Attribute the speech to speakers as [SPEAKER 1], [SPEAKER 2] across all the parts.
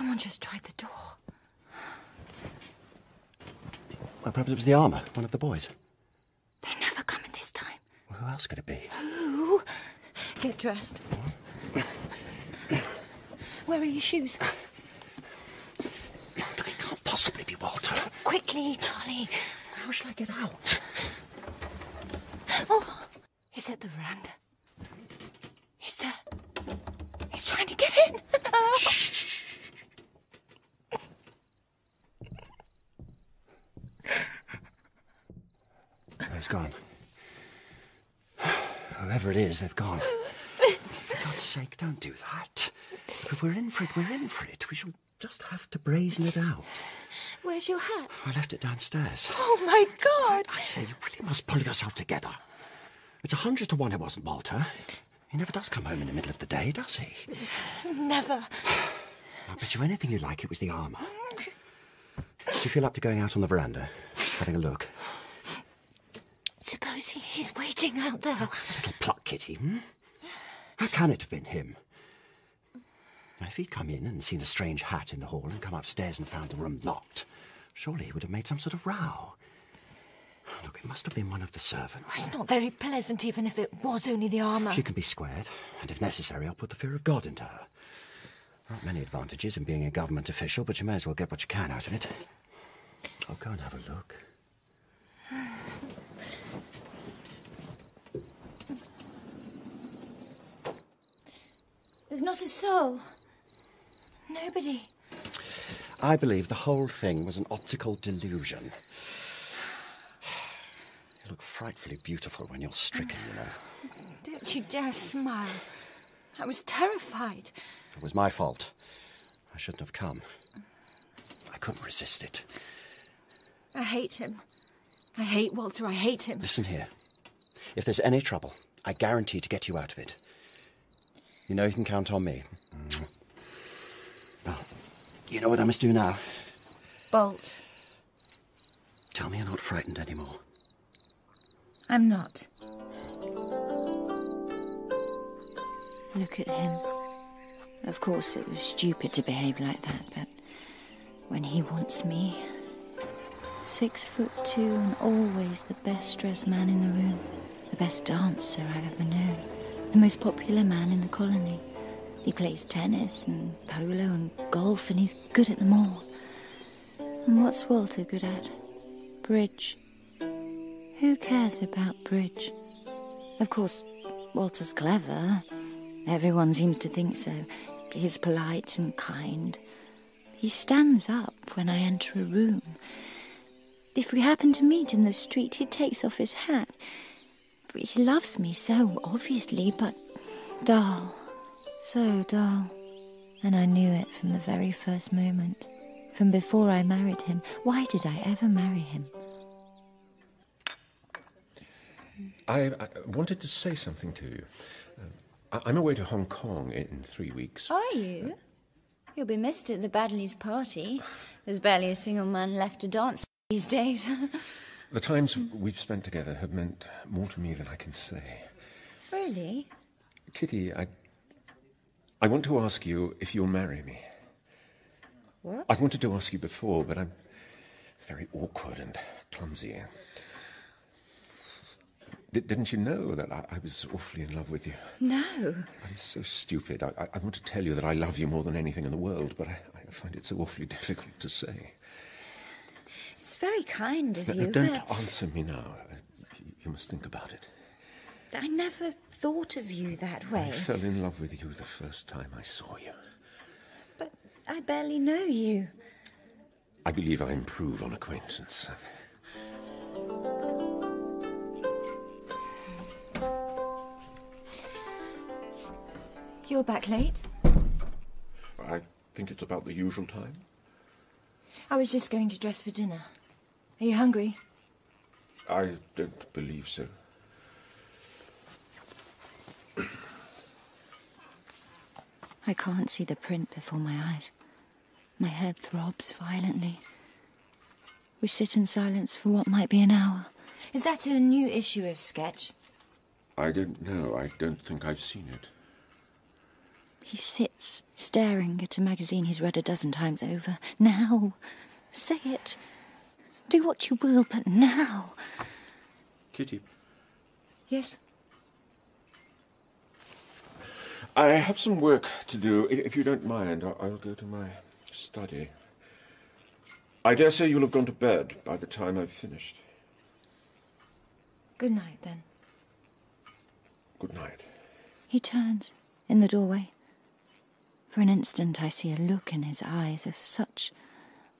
[SPEAKER 1] Someone just tried the door.
[SPEAKER 2] Well, perhaps it was the armour, one of the boys.
[SPEAKER 1] They never come at this time.
[SPEAKER 2] Well, who else could it be?
[SPEAKER 1] Who? Get dressed. Where are your shoes?
[SPEAKER 2] Look, it can't possibly be Walter.
[SPEAKER 1] Quickly, Charlie.
[SPEAKER 2] How shall I get out?
[SPEAKER 1] Oh, he's at the veranda. He's there. He's trying to get in.
[SPEAKER 2] Shh. He's gone. Whoever it is, they've gone. For God's sake, don't do that. If we're in for it, we're in for it. We shall just have to brazen it out.
[SPEAKER 1] Where's your hat?
[SPEAKER 2] I left it downstairs.
[SPEAKER 1] Oh, my God.
[SPEAKER 2] I say, you really must pull yourself together. It's 100 to 1 it wasn't Walter. He never does come home in the middle of the day, does he?
[SPEAKER 1] Never.
[SPEAKER 2] I'll bet you anything you like it was the armour. Do you feel up to going out on the veranda, having a look?
[SPEAKER 1] Supposing he's waiting out there.
[SPEAKER 2] Oh, have a little pluck, Kitty. How can it have been him? Now, if he'd come in and seen a strange hat in the hall and come upstairs and found the room locked, surely he would have made some sort of row. Look, it must have been one of the servants.
[SPEAKER 1] It's not very pleasant, even if it was only the armour.
[SPEAKER 2] She can be squared, and if necessary, I'll put the fear of God into her. There aren't many advantages in being a government official, but you may as well get what you can out of it. Oh, go and have a look.
[SPEAKER 1] There's not a soul. Nobody.
[SPEAKER 2] I believe the whole thing was an optical delusion. You look frightfully beautiful when you're stricken, you know.
[SPEAKER 1] Don't you dare smile. I was terrified.
[SPEAKER 2] It was my fault. I shouldn't have come. I couldn't resist it.
[SPEAKER 1] I hate him. I hate Walter. I hate him.
[SPEAKER 2] Listen here. If there's any trouble, I guarantee to get you out of it. You know you can count on me. Well, you know what I must do now?
[SPEAKER 1] Bolt.
[SPEAKER 2] Tell me you're not frightened anymore.
[SPEAKER 1] I'm not. Look at him. Of course, it was stupid to behave like that, but when he wants me... 6'2" and always the best dressed man in the room. The best dancer I've ever known. The most popular man in the colony. He plays tennis and polo and golf, and he's good at them all. And what's Walter good at? Bridge. Who cares about bridge? Of course, Walter's clever. Everyone seems to think so. He's polite and kind. He stands up when I enter a room. If we happen to meet in the street, he takes off his hat. He loves me so, obviously, but dull. So dull. And I knew it from the very first moment. From before I married him. Why did I ever marry him?
[SPEAKER 3] I wanted to say something to you. I'm away to Hong Kong in 3 weeks.
[SPEAKER 1] Are you? You'll be missed at the Badleys' party. There's barely a single man left to dance these days.
[SPEAKER 3] The times we've spent together have meant more to me than I can say.
[SPEAKER 1] Really?
[SPEAKER 3] Kitty, I want to ask you if you'll marry me.
[SPEAKER 1] What?
[SPEAKER 3] I wanted to ask you before, but I'm very awkward and clumsy. Didn't you know that I was awfully in love with you?
[SPEAKER 1] No.
[SPEAKER 3] I'm so stupid. I want to tell you that I love you more than anything in the world, but I find it so awfully difficult to say.
[SPEAKER 1] It's very kind of you.
[SPEAKER 3] Don't answer me now. You must think about it.
[SPEAKER 1] I never thought of you that way.
[SPEAKER 3] I fell in love with you the first time I saw you.
[SPEAKER 1] But I barely know you.
[SPEAKER 3] I believe I improve on acquaintance.
[SPEAKER 1] You're back late?
[SPEAKER 3] I think it's about the usual time.
[SPEAKER 1] I was just going to dress for dinner. Are you hungry?
[SPEAKER 3] I don't believe so.
[SPEAKER 1] I can't see the print before my eyes. My head throbs violently. We sit in silence for what might be an hour. Is that a new issue of Sketch?
[SPEAKER 3] I don't know. I don't think I've seen it.
[SPEAKER 1] He sits, staring at a magazine he's read a dozen times over. Now! Say it. Do what you will, but now.
[SPEAKER 3] Kitty.
[SPEAKER 1] Yes?
[SPEAKER 3] I have some work to do. If you don't mind, I'll go to my study. I dare say you'll have gone to bed by the time I've finished.
[SPEAKER 1] Good night, then.
[SPEAKER 3] Good night.
[SPEAKER 1] He turns in the doorway. For an instant I see a look in his eyes of such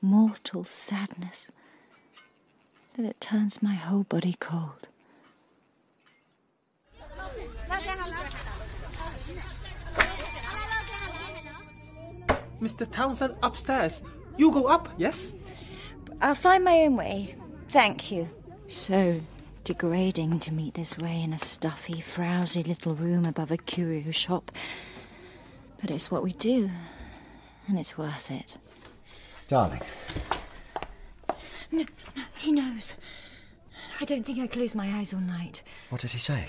[SPEAKER 1] mortal sadness that it turns my whole body cold.
[SPEAKER 4] Mr. Townsend upstairs. You go up, yes?
[SPEAKER 1] I'll find my own way. Thank you. So degrading to meet this way in a stuffy, frowsy little room above a curio shop. But it's what we do, and it's worth it.
[SPEAKER 2] Darling.
[SPEAKER 1] No, he knows. I don't think I closed my eyes all night.
[SPEAKER 2] What did he say?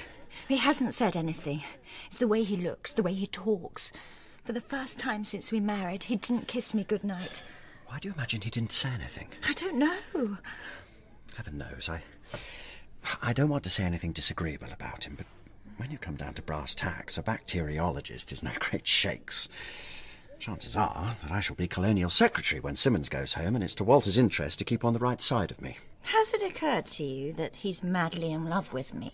[SPEAKER 1] He hasn't said anything. It's the way he looks, the way he talks. For the first time since we married, he didn't kiss me goodnight.
[SPEAKER 2] Why do you imagine he didn't say anything?
[SPEAKER 1] I don't know.
[SPEAKER 2] Heaven knows, I don't want to say anything disagreeable about him, but when you come down to brass tacks, a bacteriologist is no great shakes. Chances are that I shall be Colonial Secretary when Simmons goes home, and it's to Walter's interest to keep on the right side of me.
[SPEAKER 1] Has it occurred to you that he's madly in love with me?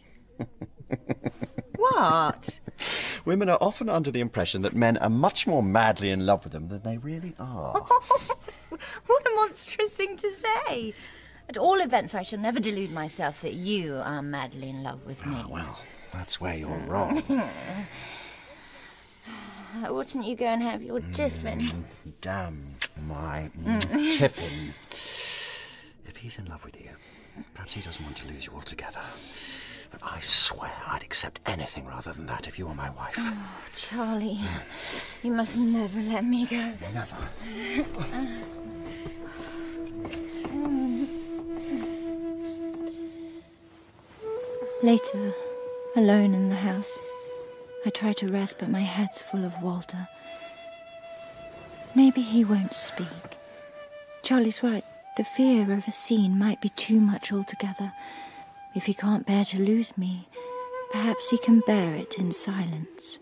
[SPEAKER 1] What?
[SPEAKER 2] Women are often under the impression that men are much more madly in love with them than they really are.
[SPEAKER 1] What a monstrous thing to say. At all events, I shall never delude myself that you are madly in love with me.
[SPEAKER 2] Oh, well, that's where you're wrong.
[SPEAKER 1] Wouldn't you go and have your tiffin?
[SPEAKER 2] Damn my tiffin. If he's in love with you, perhaps he doesn't want to lose you altogether. But I swear I'd accept anything rather than that if you were my wife.
[SPEAKER 1] Oh, Charlie, you must never let me go.
[SPEAKER 2] Never.
[SPEAKER 1] Later, alone in the house, I try to rest, but my head's full of Walter. Maybe he won't speak. Charlie's right. The fear of a scene might be too much altogether. If he can't bear to lose me, perhaps he can bear it in silence.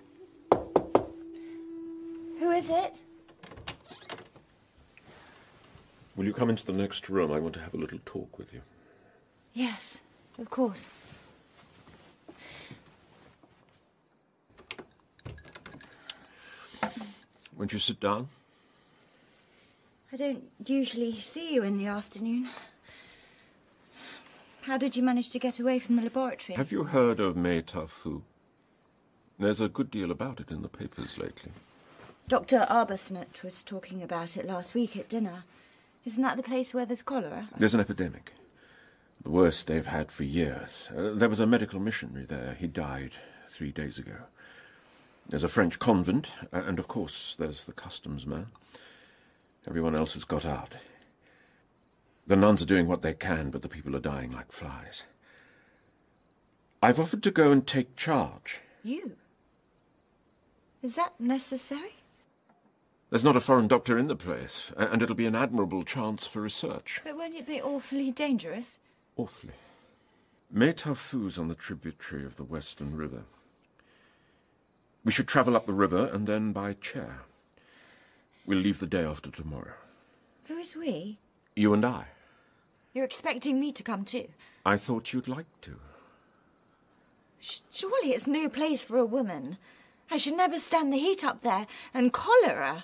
[SPEAKER 1] Who is it?
[SPEAKER 3] Will you come into the next room? I want to have a little talk with you.
[SPEAKER 1] Yes, of course.
[SPEAKER 3] Won't you sit down?
[SPEAKER 1] I don't usually see you in the afternoon. How did you manage to get away from the laboratory?
[SPEAKER 3] Have you heard of Mai Ta-Fu? There's a good deal about it in the papers lately.
[SPEAKER 1] Dr. Arbuthnot was talking about it last week at dinner. Isn't that the place where there's cholera?
[SPEAKER 3] There's an epidemic. The worst they've had for years. There was a medical missionary there. He died 3 days ago. There's a French convent, and of course there's the customs man. Everyone else has got out. The nuns are doing what they can, but the people are dying like flies. I've offered to go and take charge.
[SPEAKER 1] You? Is that necessary?
[SPEAKER 3] There's not a foreign doctor in the place, and it'll be an admirable chance for research.
[SPEAKER 1] But won't it be awfully dangerous?
[SPEAKER 3] Awfully. Mai Ta-Fu's on the tributary of the Western River. We should travel up the river and then by chair. We'll leave the day after tomorrow.
[SPEAKER 1] Who is we?
[SPEAKER 3] You and I.
[SPEAKER 1] You're expecting me to come too?
[SPEAKER 3] I thought you'd like to.
[SPEAKER 1] Surely it's no place for a woman. I should never stand the heat up there. And cholera.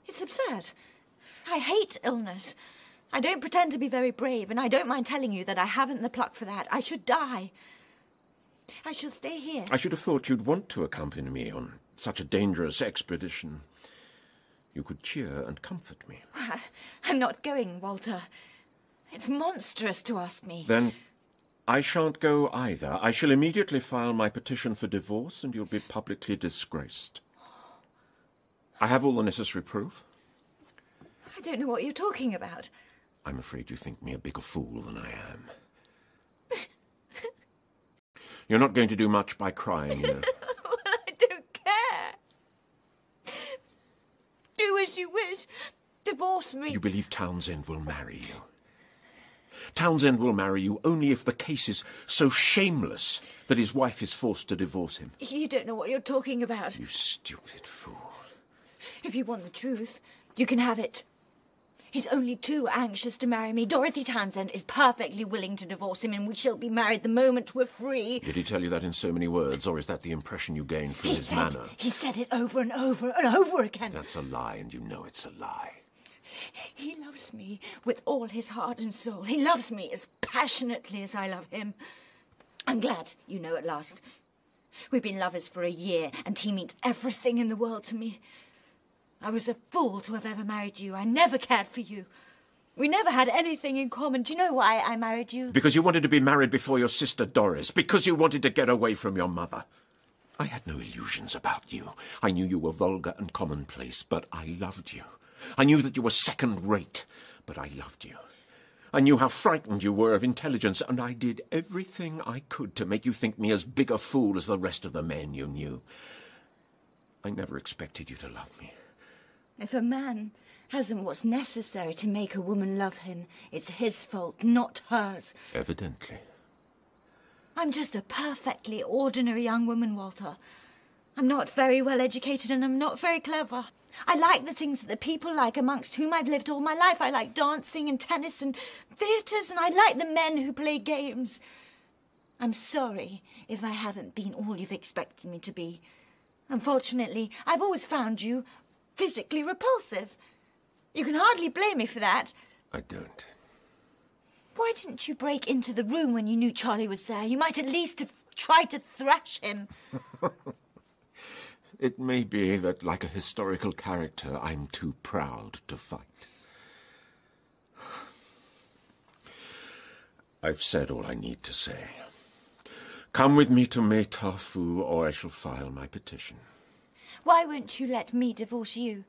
[SPEAKER 1] It's absurd. I hate illness. I don't pretend to be very brave, and I don't mind telling you that I haven't the pluck for that. I should die. I shall stay here.
[SPEAKER 3] I should have thought you'd want to accompany me on such a dangerous expedition. You could cheer and comfort me.
[SPEAKER 1] I'm not going, Walter. It's monstrous to ask me.
[SPEAKER 3] Then I shan't go either. I shall immediately file my petition for divorce and you'll be publicly disgraced. I have all the necessary proof.
[SPEAKER 1] I don't know what you're talking about.
[SPEAKER 3] I'm afraid you think me a bigger fool than I am. You're not going to do much by crying, you know.
[SPEAKER 1] I don't care. as you wish. Divorce me.
[SPEAKER 3] You believe Townsend will marry you? Townsend will marry you only if the case is so shameless that his wife is forced to divorce him.
[SPEAKER 1] You don't know what you're talking about.
[SPEAKER 3] You stupid fool.
[SPEAKER 1] If you want the truth, you can have it. He's only too anxious to marry me. Dorothy Townsend is perfectly willing to divorce him, and we shall be married the moment we're free.
[SPEAKER 3] Did he tell you that in so many words, or is that the impression you gained from his manner?
[SPEAKER 1] He said it over and over and over again.
[SPEAKER 3] That's a lie, and you know it's a lie.
[SPEAKER 1] He loves me with all his heart and soul. He loves me as passionately as I love him. I'm glad you know at last. We've been lovers for a year, and he means everything in the world to me. I was a fool to have ever married you. I never cared for you. We never had anything in common. Do you know why I married you?
[SPEAKER 3] Because you wanted to be married before your sister Doris. Because you wanted to get away from your mother. I had no illusions about you. I knew you were vulgar and commonplace, but I loved you. I knew that you were second-rate, but I loved you. I knew how frightened you were of intelligence, and I did everything I could to make you think me as big a fool as the rest of the men you knew. I never expected you to love me.
[SPEAKER 1] If a man hasn't what's necessary to make a woman love him, it's his fault, not hers.
[SPEAKER 3] Evidently.
[SPEAKER 1] I'm just a perfectly ordinary young woman, Walter. I'm not very well educated and I'm not very clever. I like the things that the people like amongst whom I've lived all my life. I like dancing and tennis and theatres, and I like the men who play games. I'm sorry if I haven't been all you've expected me to be. Unfortunately, I've always found you physically repulsive. You can hardly blame me for that.
[SPEAKER 3] I don't.
[SPEAKER 1] Why didn't you break into the room when you knew Charlie was there? You might at least have tried to thrash him.
[SPEAKER 3] It may be that, like a historical character, I'm too proud to fight. I've said all I need to say. Come with me to Mai Ta-Fu, or I shall file my petition.
[SPEAKER 1] Why won't you let me divorce you?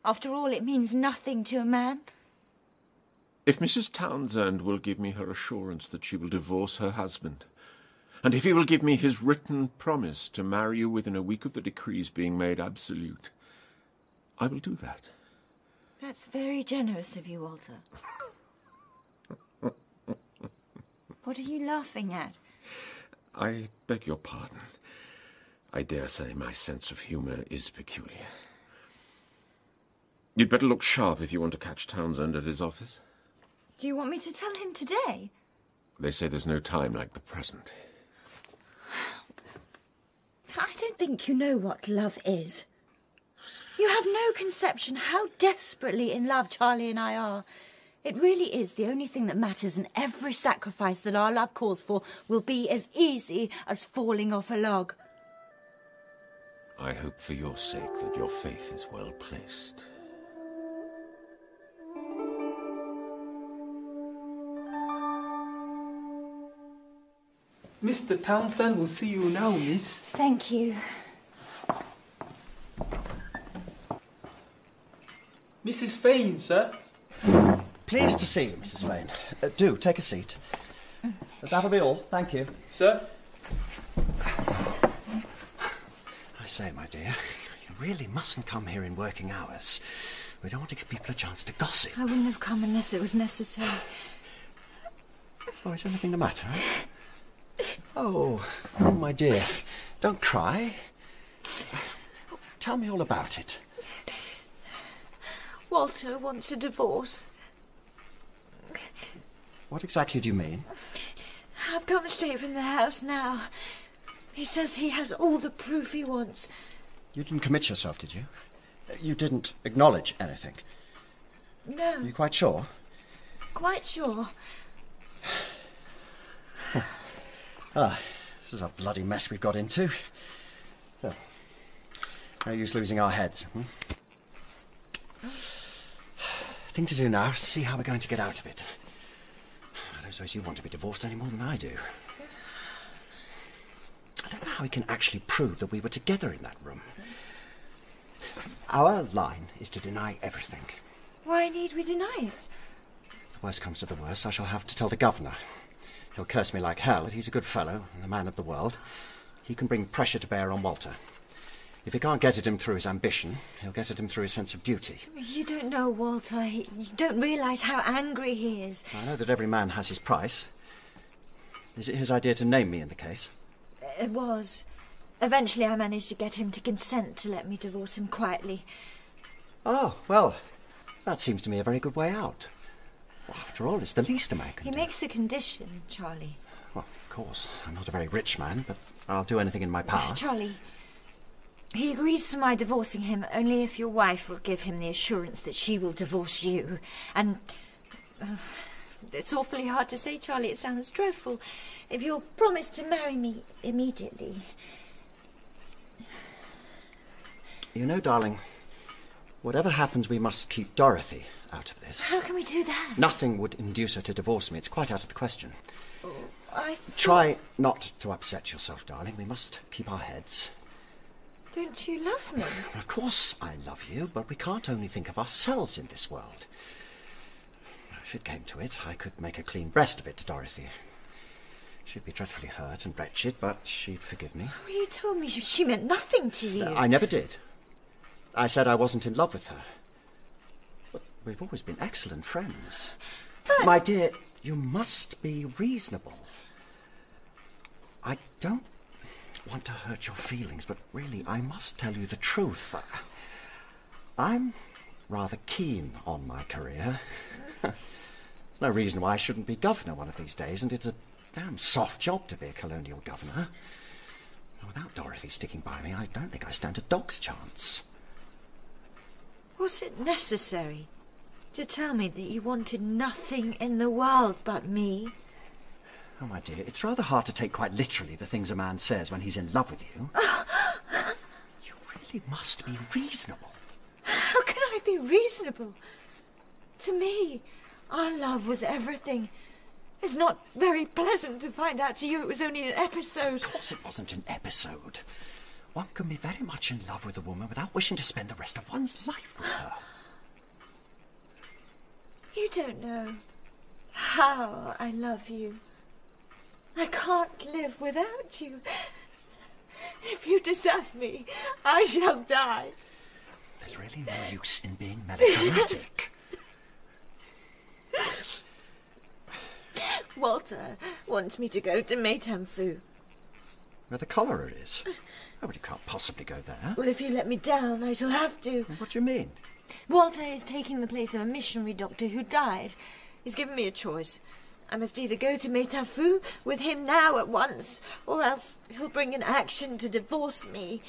[SPEAKER 1] After all, it means nothing to a man.
[SPEAKER 3] If Mrs. Townsend will give me her assurance that she will divorce her husband, and if he will give me his written promise to marry you within a week of the decrees being made absolute, I will do that.
[SPEAKER 1] That's very generous of you, Walter. What are you laughing at?
[SPEAKER 3] I beg your pardon. I dare say my sense of humour is peculiar. You'd better look sharp if you want to catch Townsend at his office.
[SPEAKER 1] Do you want me to tell him today?
[SPEAKER 3] They say there's no time like the present.
[SPEAKER 1] I don't think you know what love is. You have no conception how desperately in love Charlie and I are. It really is the only thing that matters, and every sacrifice that our love calls for will be as easy as falling off a log.
[SPEAKER 3] I hope for your sake that your faith is well placed.
[SPEAKER 4] Mr. Townsend will see you now, miss.
[SPEAKER 1] Thank you.
[SPEAKER 4] Mrs. Fane, sir.
[SPEAKER 2] Pleased to see you, Mrs. Fane. Do, take a seat. That'll be all, thank you.
[SPEAKER 4] Sir?
[SPEAKER 2] I say, my dear, you really mustn't come here in working hours. We don't want to give people a chance to gossip.
[SPEAKER 1] I wouldn't have come unless it was necessary.
[SPEAKER 2] Oh, is anything the matter? Oh, my dear, don't cry. Tell me all about it.
[SPEAKER 1] Walter wants a divorce.
[SPEAKER 2] What exactly do you mean?
[SPEAKER 1] I've come straight from the house now. He says he has all the proof he wants.
[SPEAKER 2] You didn't commit yourself, did you? You didn't acknowledge anything?
[SPEAKER 1] No.
[SPEAKER 2] Are you quite sure?
[SPEAKER 1] Quite sure.
[SPEAKER 2] This is a bloody mess we've got into. So, no use losing our heads. Thing to do now is see how we're going to get out of it. I don't suppose you want to be divorced any more than I do. I don't know how we can actually prove that we were together in that room. Our line is to deny everything.
[SPEAKER 1] Why need we deny it?
[SPEAKER 2] The worst comes to the worst, I shall have to tell the governor. He'll curse me like hell, but he's a good fellow and a man of the world. He can bring pressure to bear on Walter. If he can't get at him through his ambition, he'll get at him through his sense of duty.
[SPEAKER 1] You don't know, Walter. You don't realise how angry he is.
[SPEAKER 2] I know that every man has his price. Is it his idea to name me in the case?
[SPEAKER 1] It was. Eventually I managed to get him to consent to let me divorce him quietly.
[SPEAKER 2] Oh, well, that seems to me a very good way out. Well, after all, it's the least a man can
[SPEAKER 1] He
[SPEAKER 2] do.
[SPEAKER 1] makes a condition, Charlie.
[SPEAKER 2] Well, of course, I'm not a very rich man, but I'll do anything in my power.
[SPEAKER 1] Charlie, he agrees to my divorcing him only if your wife will give him the assurance that she will divorce you. And it's awfully hard to say, Charlie. It sounds dreadful. If you'll promise to marry me immediately.
[SPEAKER 2] You know, darling, whatever happens, we must keep Dorothy out of this.
[SPEAKER 1] How can we do that?
[SPEAKER 2] Nothing would induce her to divorce me. It's quite out of the question.
[SPEAKER 1] I
[SPEAKER 2] Try not to upset yourself, darling. We must keep our heads.
[SPEAKER 1] Don't you love me?
[SPEAKER 2] Well, of course I love you, but we can't only think of ourselves in this world. If it came to it, I could make a clean breast of it to Dorothy. She'd be dreadfully hurt and wretched, but she'd forgive me.
[SPEAKER 1] Well, you told me she meant nothing to you.
[SPEAKER 2] I never did. I said I wasn't in love with her. But we've always been excellent friends.
[SPEAKER 1] But...
[SPEAKER 2] My dear, you must be reasonable. I don't want to hurt your feelings, but really, I must tell you the truth. I'm rather keen on my career. There's no reason why I shouldn't be governor one of these days, and it's a damn soft job to be a colonial governor. Without Dorothy sticking by me, I don't think I stand a dog's chance.
[SPEAKER 1] Was it necessary to tell me that you wanted nothing in the world but me?
[SPEAKER 2] Oh, my dear, it's rather hard to take quite literally the things a man says when he's in love with you. You really must be reasonable.
[SPEAKER 1] How can I be reasonable? To me, our love was everything. It's not very pleasant to find out to you it was only an episode.
[SPEAKER 2] Of course it wasn't an episode. One can be very much in love with a woman without wishing to spend the rest of one's life with her.
[SPEAKER 1] You don't know how I love you. I can't live without you. If you desert me, I shall die.
[SPEAKER 2] There's really no use in being melodramatic.
[SPEAKER 1] Walter wants me to go to Maytam Fu.
[SPEAKER 2] Where the cholera is. Oh, but you can't possibly go there.
[SPEAKER 1] Well, if you let me down, I shall have to.
[SPEAKER 2] What do you mean?
[SPEAKER 1] Walter is taking the place of a missionary doctor who died. He's given me a choice. I must either go to Maytam Fu with him now at once, or else he'll bring an action to divorce me.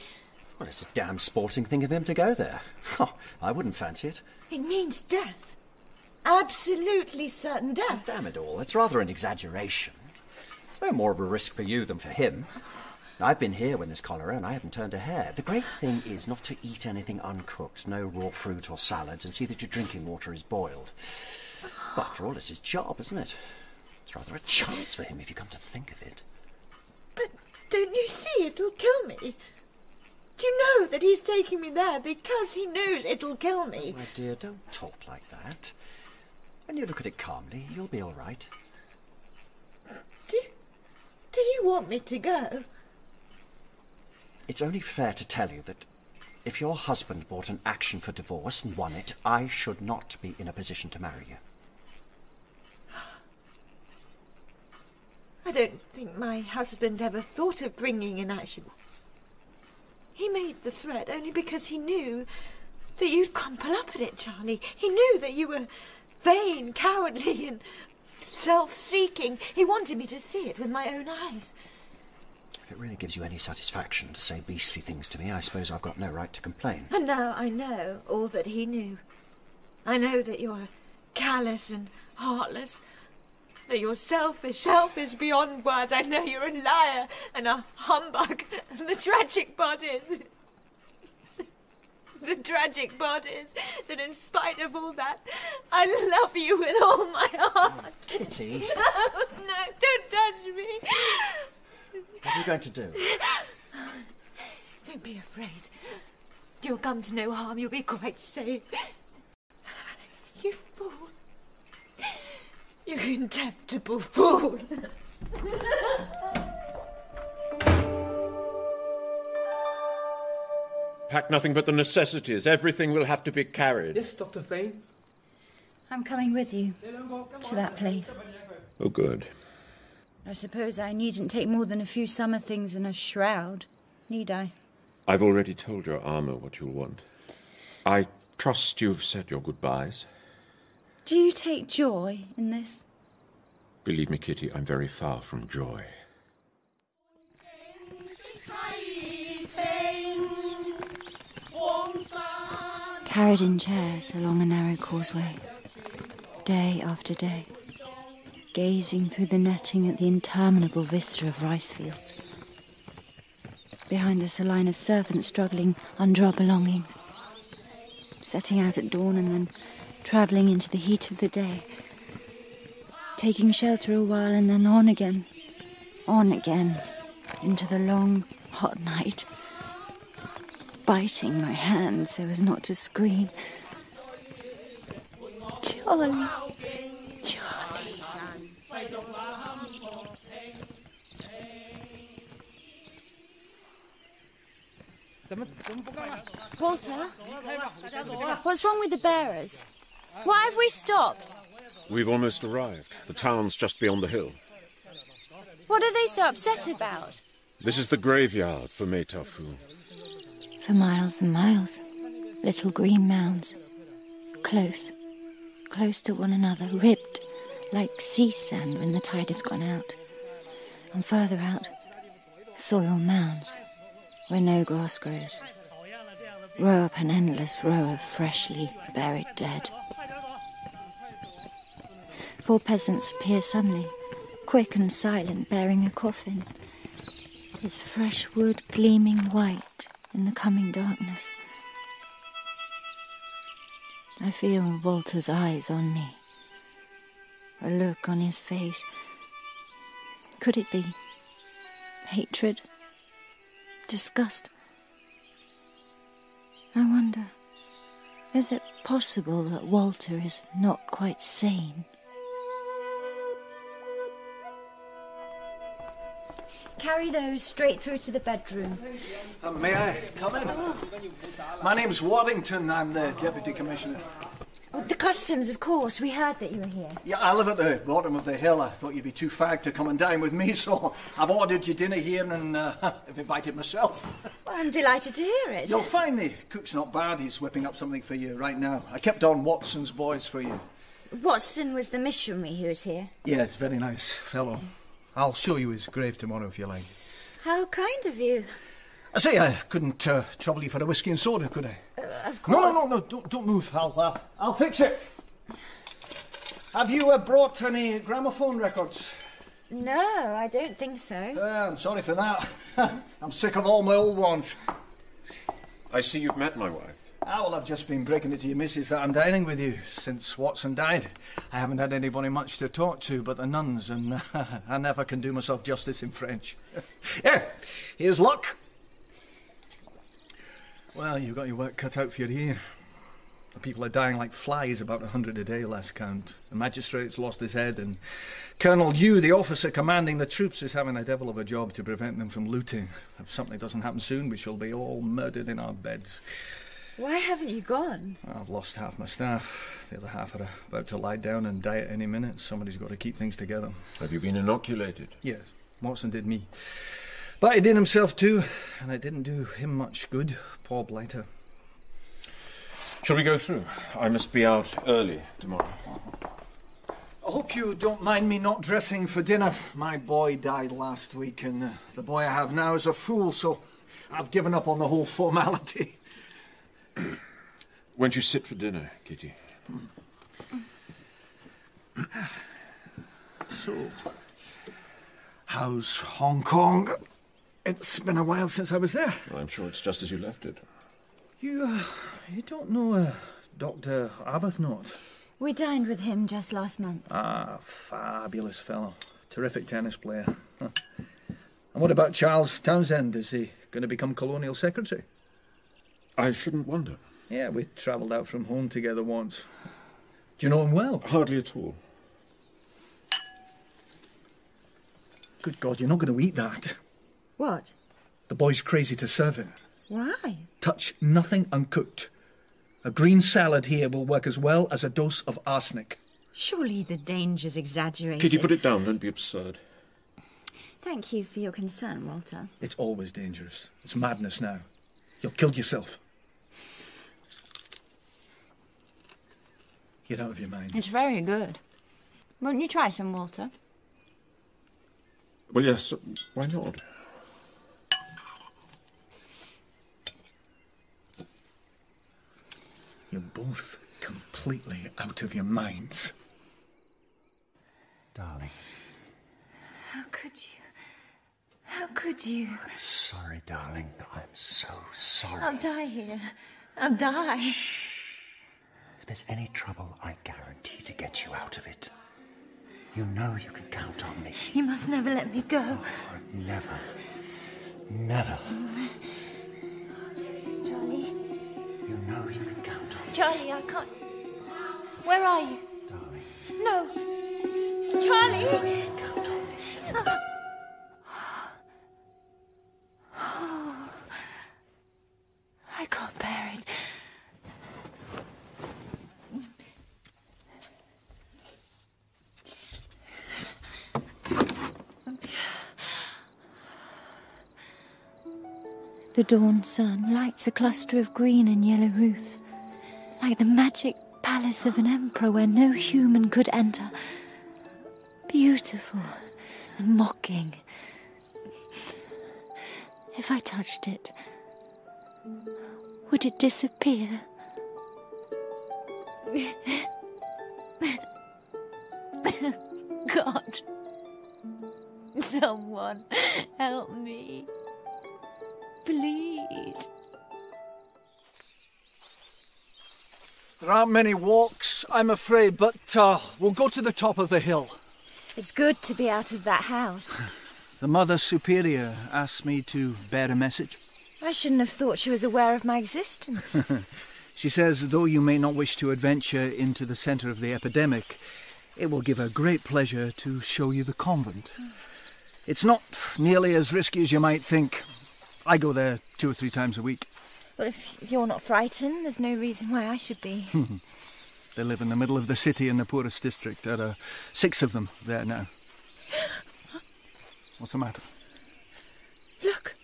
[SPEAKER 2] Well, it's a damn sporting thing of him to go there. Oh, I wouldn't fancy it.
[SPEAKER 1] It means death. Absolutely certain death.
[SPEAKER 2] Damn it all, it's rather an exaggeration. It's no more of a risk for you than for him. I've been here when there's cholera and I haven't turned a hair. The great thing is not to eat anything uncooked, no raw fruit or salads, and see that your drinking water is boiled. Well, after all, it's his job, isn't it? It's rather a chance for him if you come to think of it.
[SPEAKER 1] But don't you see it'll kill me? Do you know that he's taking me there because he knows it'll kill me?
[SPEAKER 2] My dear, don't talk like that. When you look at it calmly, you'll be all right.
[SPEAKER 1] Do you want me to go?
[SPEAKER 2] It's only fair to tell you that if your husband brought an action for divorce and won it, I should not be in a position to marry you.
[SPEAKER 1] I don't think my husband ever thought of bringing an action. He made the threat only because he knew that you'd crumple up at it, Charlie. He knew that you were vain, cowardly, and self-seeking. He wanted me to see it with my own eyes.
[SPEAKER 2] If it really gives you any satisfaction to say beastly things to me, I suppose I've got no right to complain.
[SPEAKER 1] And now I know all that he knew. I know that you're callous and heartless, that you're selfish beyond words. I know you're a liar and a humbug. And the tragic part is... The tragic part is that in spite of all that, I love you with all my heart.
[SPEAKER 2] Oh, Kitty.
[SPEAKER 1] No, don't touch me.
[SPEAKER 2] What are you going to do?
[SPEAKER 1] Don't be afraid. You'll come to no harm. You'll be quite safe. You fool. You contemptible fool.
[SPEAKER 3] Pack nothing but the necessities. Everything will have to be carried.
[SPEAKER 4] Yes, Dr. Fane.
[SPEAKER 1] I'm coming with you to that place.
[SPEAKER 3] Oh, good.
[SPEAKER 1] I suppose I needn't take more than a few summer things and a shroud, need I?
[SPEAKER 3] I've already told your armour what you'll want. I trust you've said your goodbyes.
[SPEAKER 1] Do you take joy in this?
[SPEAKER 3] Believe me, Kitty, I'm very far from joy.
[SPEAKER 1] Carried in chairs along a narrow causeway, day after day, gazing through the netting at the interminable vista of rice fields. Behind us a line of servants struggling under our belongings, setting out at dawn and then travelling into the heat of the day, taking shelter a while and then on again, into the long, hot night, biting my hand so as not to scream. Charlie, Charlie. Walter, what's wrong with the bearers? Why have we stopped?
[SPEAKER 3] We've almost arrived. The town's just beyond the hill.
[SPEAKER 1] What are they so upset about?
[SPEAKER 3] This is the graveyard for Metafu.
[SPEAKER 1] For miles and miles, little green mounds, close to one another, ribbed like sea sand when the tide has gone out. And further out, soil mounds where no grass grows. Row up an endless row of freshly buried dead. 4 peasants appear suddenly, quick and silent, bearing a coffin. Its fresh wood gleaming white in the coming darkness. I feel Walter's eyes on me. A look on his face. Could it be hatred? Disgust? I wonder, is it possible that Walter is not quite sane? Carry those straight through to the bedroom.
[SPEAKER 5] May I come in? My name's Waddington. I'm the Deputy Commissioner.
[SPEAKER 1] Oh, the customs, of course. We heard that you were here.
[SPEAKER 5] Yeah, I live at the bottom of the hill. I thought you'd be too fagged to come and dine with me, so I've ordered your dinner here and I've invited myself.
[SPEAKER 1] Well, I'm delighted to hear it.
[SPEAKER 5] You'll find the cook's not bad. He's whipping up something for you right now. I kept on Watson's boys for you.
[SPEAKER 1] Watson was the missionary who was here.
[SPEAKER 5] Yes, very nice fellow. I'll show you his grave tomorrow if you like.
[SPEAKER 1] How kind of you.
[SPEAKER 5] I say, I couldn't trouble you for a whiskey and soda, could I?
[SPEAKER 1] Of course.
[SPEAKER 5] No, don't move. I'll fix it. Have you brought any gramophone records?
[SPEAKER 1] No, I don't think so.
[SPEAKER 5] I'm sorry for that. I'm sick of all my old ones.
[SPEAKER 3] I see you've met my wife.
[SPEAKER 5] Well, I've just been breaking it to your missus that I'm dining with you since Watson died. I haven't had anybody much to talk to but the nuns, and I never can do myself justice in French. Yeah, here's luck. Well, you've got your work cut out for you here. The people are dying like flies, about 100 a day last count. The magistrate's lost his head, and Colonel Yu, the officer commanding the troops, is having a devil of a job to prevent them from looting. If something doesn't happen soon, we shall be all murdered in our beds.
[SPEAKER 1] Why haven't you gone?
[SPEAKER 5] I've lost half my staff. The other half are about to lie down and die at any minute. Somebody's got to keep things together.
[SPEAKER 3] Have you been inoculated?
[SPEAKER 5] Yes, Watson did me. But he did himself too, and it didn't do him much good. Poor blighter.
[SPEAKER 3] Shall we go through? I must be out early tomorrow.
[SPEAKER 5] I hope you don't mind me not dressing for dinner. My boy died last week, and the boy I have now is a fool, so I've given up on the whole formality.
[SPEAKER 3] Won't you sit for dinner, Kitty?
[SPEAKER 5] So, how's Hong Kong? It's been a while since I was there.
[SPEAKER 3] I'm sure it's just as you left it.
[SPEAKER 5] You don't know Dr. Arbuthnot?
[SPEAKER 1] We dined with him just last month.
[SPEAKER 5] Ah, fabulous fellow. Terrific tennis player. Huh. And what about Charles Townsend? Is he going to become Colonial Secretary?
[SPEAKER 3] I shouldn't wonder.
[SPEAKER 5] Yeah, we travelled out from home together once. Do you know him well?
[SPEAKER 3] Hardly at all.
[SPEAKER 5] Good God, you're not going to eat that.
[SPEAKER 1] What?
[SPEAKER 5] The boy's crazy to serve it.
[SPEAKER 1] Why?
[SPEAKER 5] Touch nothing uncooked. A green salad here will work as well as a dose of arsenic.
[SPEAKER 1] Surely the danger's exaggerated.
[SPEAKER 3] Kitty, put it down. Don't be absurd.
[SPEAKER 1] Thank you for your concern, Walter.
[SPEAKER 5] It's always dangerous. It's madness now. You'll kill yourself. Get out of your mind.
[SPEAKER 1] It's very good. Won't you try some, Walter?
[SPEAKER 3] Well, yes. Why not?
[SPEAKER 5] You're both completely out of your minds.
[SPEAKER 2] Darling.
[SPEAKER 1] How could you? How could you?
[SPEAKER 2] I'm sorry, darling. I'm so sorry.
[SPEAKER 1] I'll die here. I'll die.
[SPEAKER 2] If there's any trouble, I guarantee to get you out of it. You know you can count on me.
[SPEAKER 1] You must never let me go.
[SPEAKER 2] Oh, never. Never.
[SPEAKER 1] Charlie.
[SPEAKER 2] You know you can count on me.
[SPEAKER 1] Charlie, I can't... Where are you?
[SPEAKER 2] Darling.
[SPEAKER 1] No. Charlie!
[SPEAKER 2] Count on me.
[SPEAKER 1] I can't bear it. The dawn sun lights a cluster of green and yellow roofs, like the magic palace of an emperor where no human could enter. Beautiful and mocking. If I touched it, would it disappear? God, someone help me. Please.
[SPEAKER 5] There aren't many walks, I'm afraid, but we'll go to the top of the hill.
[SPEAKER 1] It's good to be out of that house.
[SPEAKER 5] The Mother Superior asked me to bear a message.
[SPEAKER 1] I shouldn't have thought she was aware of my existence.
[SPEAKER 5] She says, though you may not wish to adventure into the centre of the epidemic, it will give her great pleasure to show you the convent. It's not nearly as risky as you might think. I go there 2 or 3 times a week.
[SPEAKER 1] Well, if you're not frightened, there's no reason why I should be.
[SPEAKER 5] They live in the middle of the city in the poorest district. There are 6 of them there now. What's the matter?
[SPEAKER 1] Look.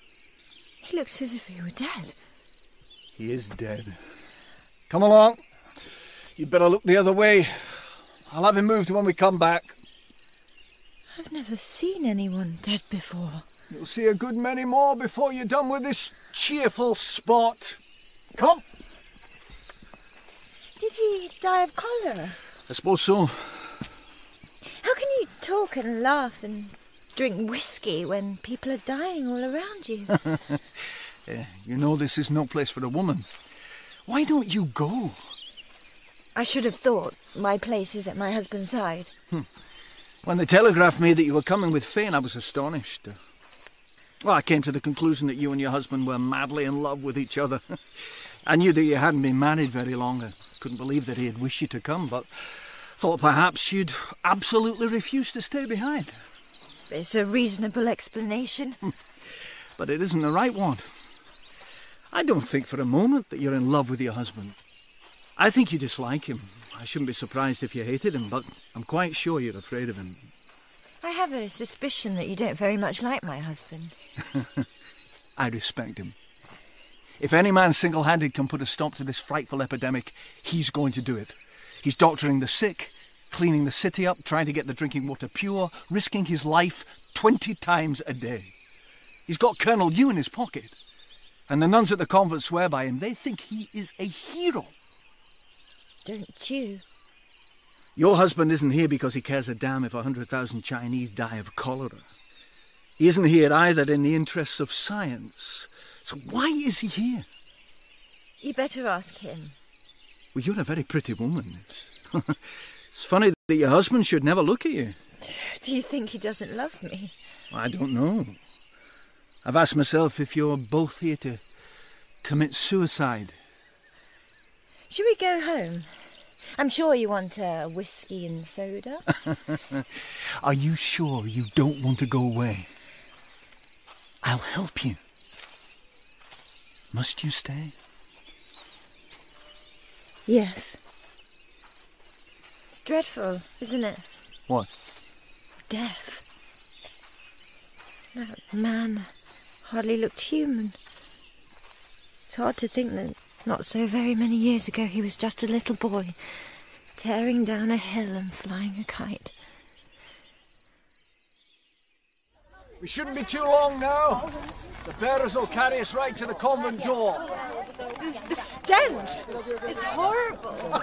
[SPEAKER 1] He looks as if he were dead.
[SPEAKER 5] He is dead. Come along. You'd better look the other way. I'll have him moved when we come back.
[SPEAKER 1] I've never seen anyone dead before.
[SPEAKER 5] You'll see a good many more before you're done with this cheerful spot. Come.
[SPEAKER 1] Did he die of cholera?
[SPEAKER 5] I suppose so.
[SPEAKER 1] How can you talk and laugh and drink whiskey when people are dying all around you?
[SPEAKER 5] You know this is no place for a woman. Why don't you go?
[SPEAKER 1] I should have thought my place is at my husband's side.
[SPEAKER 5] When they telegraphed me that you were coming with Fane, I was astonished. Well, I came to the conclusion that you and your husband were madly in love with each other. I knew that you hadn't been married very long. I couldn't believe that he had wished you to come, but thought perhaps you'd absolutely refuse to stay behind.
[SPEAKER 1] It's a reasonable explanation.
[SPEAKER 5] But it isn't the right one. I don't think for a moment that you're in love with your husband. I think you dislike him. I shouldn't be surprised if you hated him, but I'm quite sure you're afraid of him.
[SPEAKER 1] I have a suspicion that you don't very much like my husband.
[SPEAKER 5] I respect him. If any man single-handed can put a stop to this frightful epidemic, he's going to do it. He's doctoring the sick, cleaning the city up, trying to get the drinking water pure, risking his life 20 times a day. He's got Colonel Yu in his pocket. And the nuns at the convent swear by him. They think he is a hero.
[SPEAKER 1] Don't you?
[SPEAKER 5] Your husband isn't here because he cares a damn if 100,000 Chinese die of cholera. He isn't here either in the interests of science. So why is he here?
[SPEAKER 1] You better ask him.
[SPEAKER 5] Well, you're a very pretty woman. It's funny that your husband should never look at you.
[SPEAKER 1] Do you think he doesn't love me?
[SPEAKER 5] I don't know. I've asked myself if you're both here to commit suicide.
[SPEAKER 1] Should we go home? I'm sure you want a whiskey and soda.
[SPEAKER 5] Are you sure you don't want to go away? I'll help you. Must you stay?
[SPEAKER 1] Yes. It's dreadful, isn't it?
[SPEAKER 5] What?
[SPEAKER 1] Death. That man hardly looked human. It's hard to think that not so very many years ago he was just a little boy, tearing down a hill and flying a kite.
[SPEAKER 5] We shouldn't be too long now. The bearers will carry us right to the convent door.
[SPEAKER 1] The stench! It's horrible.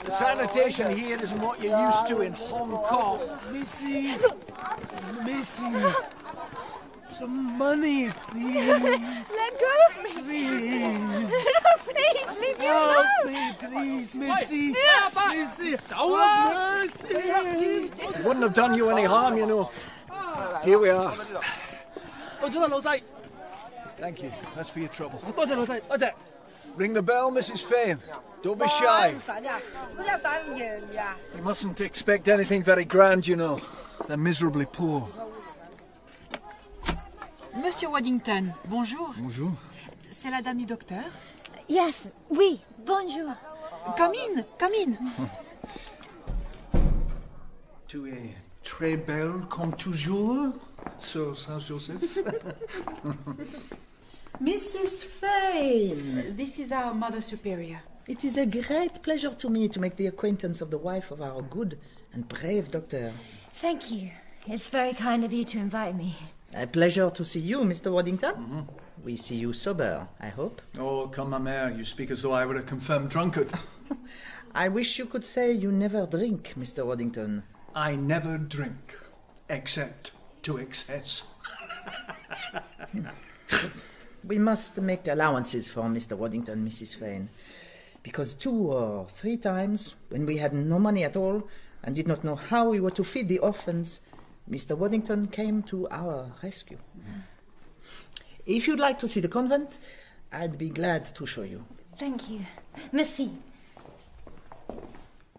[SPEAKER 5] The sanitation here isn't what you're used to in Hong Kong.
[SPEAKER 4] Missy! Some money, please.
[SPEAKER 1] Let go of me!
[SPEAKER 4] Please.
[SPEAKER 1] No, please, leave me alone!
[SPEAKER 4] Please, Missy. Missy. Mercy.
[SPEAKER 5] It wouldn't have done you any harm, you know. Here we are. Thank you. That's for your trouble. Ring the bell, Mrs. Fane. Don't be shy. You mustn't expect anything very grand, you know. They're miserably poor.
[SPEAKER 6] Monsieur Waddington, bonjour.
[SPEAKER 5] Bonjour.
[SPEAKER 6] C'est la dame du docteur.
[SPEAKER 1] Yes, oui, bonjour.
[SPEAKER 6] Come in, come in.
[SPEAKER 5] Tu es très belle comme toujours, Sir Saint-Joseph.
[SPEAKER 7] Mrs. Fane,
[SPEAKER 6] This is our Mother Superior.
[SPEAKER 7] it is a great pleasure to me to make the acquaintance of the wife of our good and brave doctor.
[SPEAKER 1] Thank you. It's very kind of you to invite me.
[SPEAKER 7] A pleasure to see you, Mr. Waddington. We see you sober, I hope.
[SPEAKER 5] Oh, come, ma mère, you speak as though I were a confirmed drunkard.
[SPEAKER 7] I wish you could say you never drink, Mr. Waddington.
[SPEAKER 5] I never drink, except to excess.
[SPEAKER 7] We must make allowances for Mr. Waddington, Mrs. Fane, because 2 or 3 times, when we had no money at all and did not know how we were to feed the orphans, Mr. Waddington came to our rescue. If you'd like to see the convent, I'd be glad to show you.
[SPEAKER 1] Thank you. Merci.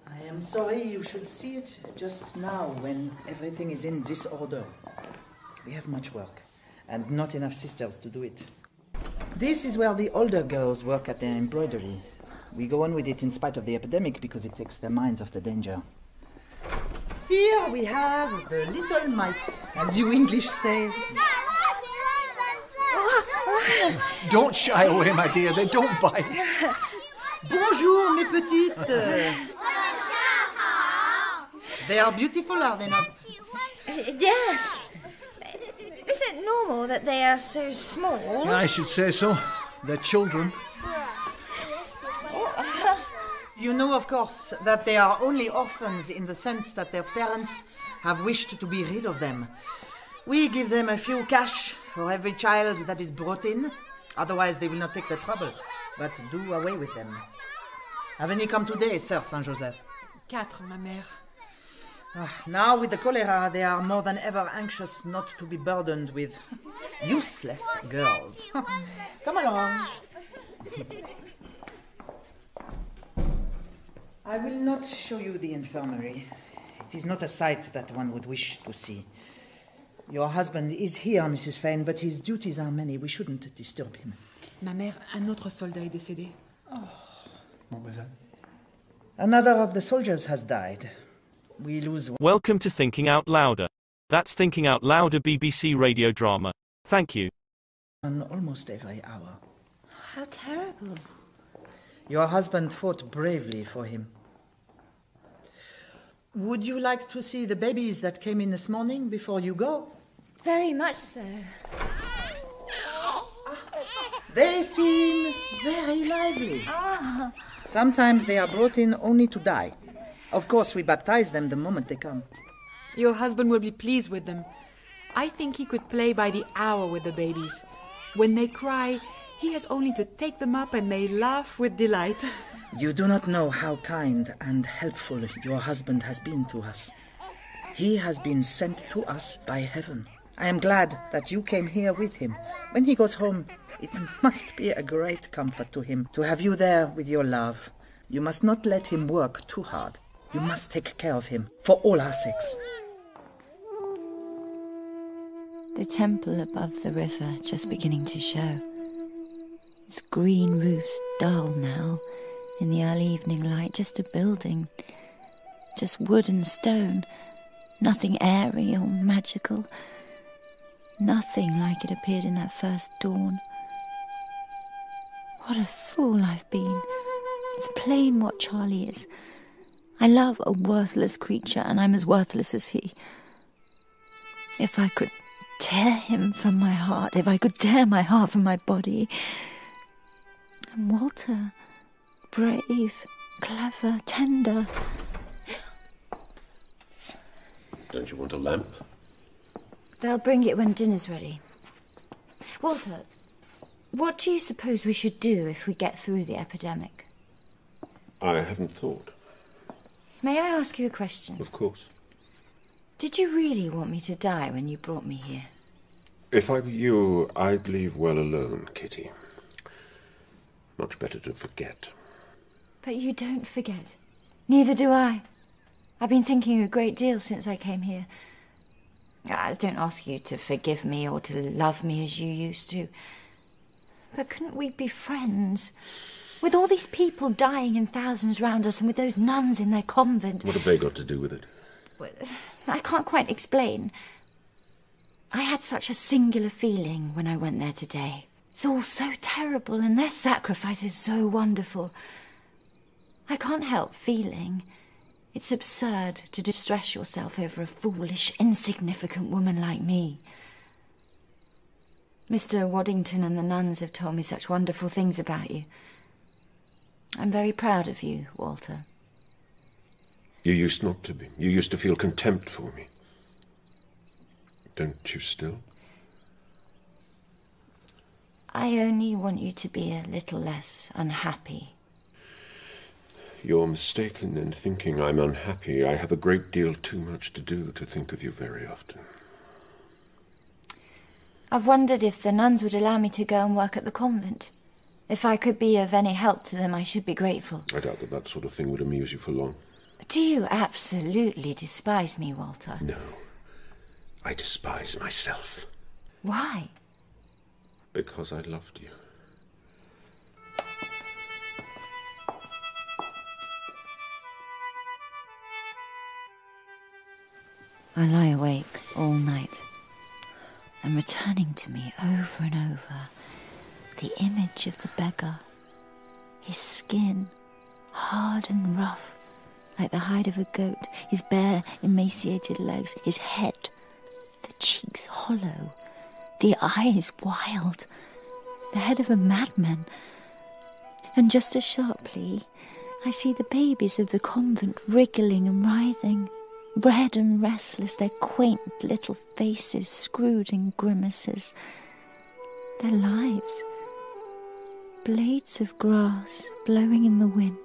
[SPEAKER 7] I am sorry you should see it just now when everything is in disorder. We have much work and not enough sisters to do it. This is where the older girls work at their embroidery. We go on with it in spite of the epidemic because it takes their minds off the danger. Here we have the little mites, as you English say.
[SPEAKER 5] Don't shy away, my dear, they don't bite.
[SPEAKER 7] Bonjour, mes petites. They are beautiful, are they not?
[SPEAKER 1] Yes. Is it normal that they are so small?
[SPEAKER 5] I should say so. They're children.
[SPEAKER 7] You know, of course, that they are only orphans in the sense that their parents have wished to be rid of them. We give them a few cash for every child that is brought in. Otherwise, they will not take the trouble, but do away with them. Have any come today, Sir Saint-Joseph?
[SPEAKER 6] 4, ma mère.
[SPEAKER 7] Now, with the cholera, they are more than ever anxious not to be burdened with useless girls. Come along. I will not show you the infirmary. It is not a sight that one would wish to see. Your husband is here, Mrs. Fane, but his duties are many. We shouldn't disturb him.
[SPEAKER 6] Ma mère, un autre soldat est décédé.
[SPEAKER 5] What was that?
[SPEAKER 7] Another of the soldiers has died. We lose
[SPEAKER 8] Welcome to Thinking Out Louder. That's Thinking Out Louder BBC radio drama. Thank you.
[SPEAKER 7] one almost every hour.
[SPEAKER 1] How terrible.
[SPEAKER 7] Your husband fought bravely for him. Would you like to see the babies that came in this morning before you go?
[SPEAKER 1] Very much so.
[SPEAKER 7] They seem very lively. Sometimes they are brought in only to die. Of course, we baptize them the moment they come.
[SPEAKER 6] Your husband will be pleased with them. I think he could play by the hour with the babies. When they cry, he has only to take them up and they laugh with delight.
[SPEAKER 7] You do not know how kind and helpful your husband has been to us. He has been sent to us by heaven. I am glad that you came here with him. When he goes home, it must be a great comfort to him to have you there with your love. You must not let him work too hard. You must take care of him, for all our sakes.
[SPEAKER 1] The temple above the river just beginning to show. Its green roof's dull now, in the early evening light, just a building, just wood and stone, nothing airy or magical, nothing like it appeared in that first dawn. What a fool I've been. It's plain what Charlie is. I love a worthless creature, and I'm as worthless as he. If I could tear him from my heart, if I could tear my heart from my body. And Walter, brave, clever, tender.
[SPEAKER 3] Don't you want a lamp?
[SPEAKER 1] They'll bring it when dinner's ready. Walter, what do you suppose we should do if we get through the epidemic?
[SPEAKER 3] I haven't thought.
[SPEAKER 1] May I ask you a question?
[SPEAKER 3] Of course.
[SPEAKER 1] Did you really want me to die when you brought me here?
[SPEAKER 3] If I were you, I'd leave well alone, Kitty. Much better to forget.
[SPEAKER 1] But you don't forget. Neither do I. I've been thinking a great deal since I came here. I don't ask you to forgive me or to love me as you used to. But couldn't we be friends? With all these people dying in thousands round us and with those nuns in their convent.
[SPEAKER 3] What have they got to do with it?
[SPEAKER 1] Well, I can't quite explain. I had such a singular feeling when I went there today. It's all so terrible and their sacrifice is so wonderful. I can't help feeling it's absurd to distress yourself over a foolish, insignificant woman like me. Mr. Waddington and the nuns have told me such wonderful things about you. I'm very proud of you, Walter.
[SPEAKER 3] You used not to be. You used to feel contempt for me. Don't you still?
[SPEAKER 1] I only want you to be a little less unhappy.
[SPEAKER 3] You're mistaken in thinking I'm unhappy. I have a great deal too much to do to think of you very often.
[SPEAKER 1] I've wondered if the nuns would allow me to go and work at the convent. If I could be of any help to them, I should be grateful.
[SPEAKER 3] I doubt that sort of thing would amuse you for long.
[SPEAKER 1] Do you absolutely despise me, Walter?
[SPEAKER 3] No. I despise myself.
[SPEAKER 1] Why?
[SPEAKER 3] Because I loved you.
[SPEAKER 1] I lie awake all night, and returning to me over and over the image of the beggar, his skin hard and rough like the hide of a goat, his bare emaciated legs, his head, the cheeks hollow, the eyes wild, the head of a madman. And just as sharply I see the babies of the convent wriggling and writhing, red and restless, their quaint little faces screwed in grimaces, their lives blades of grass blowing in the wind.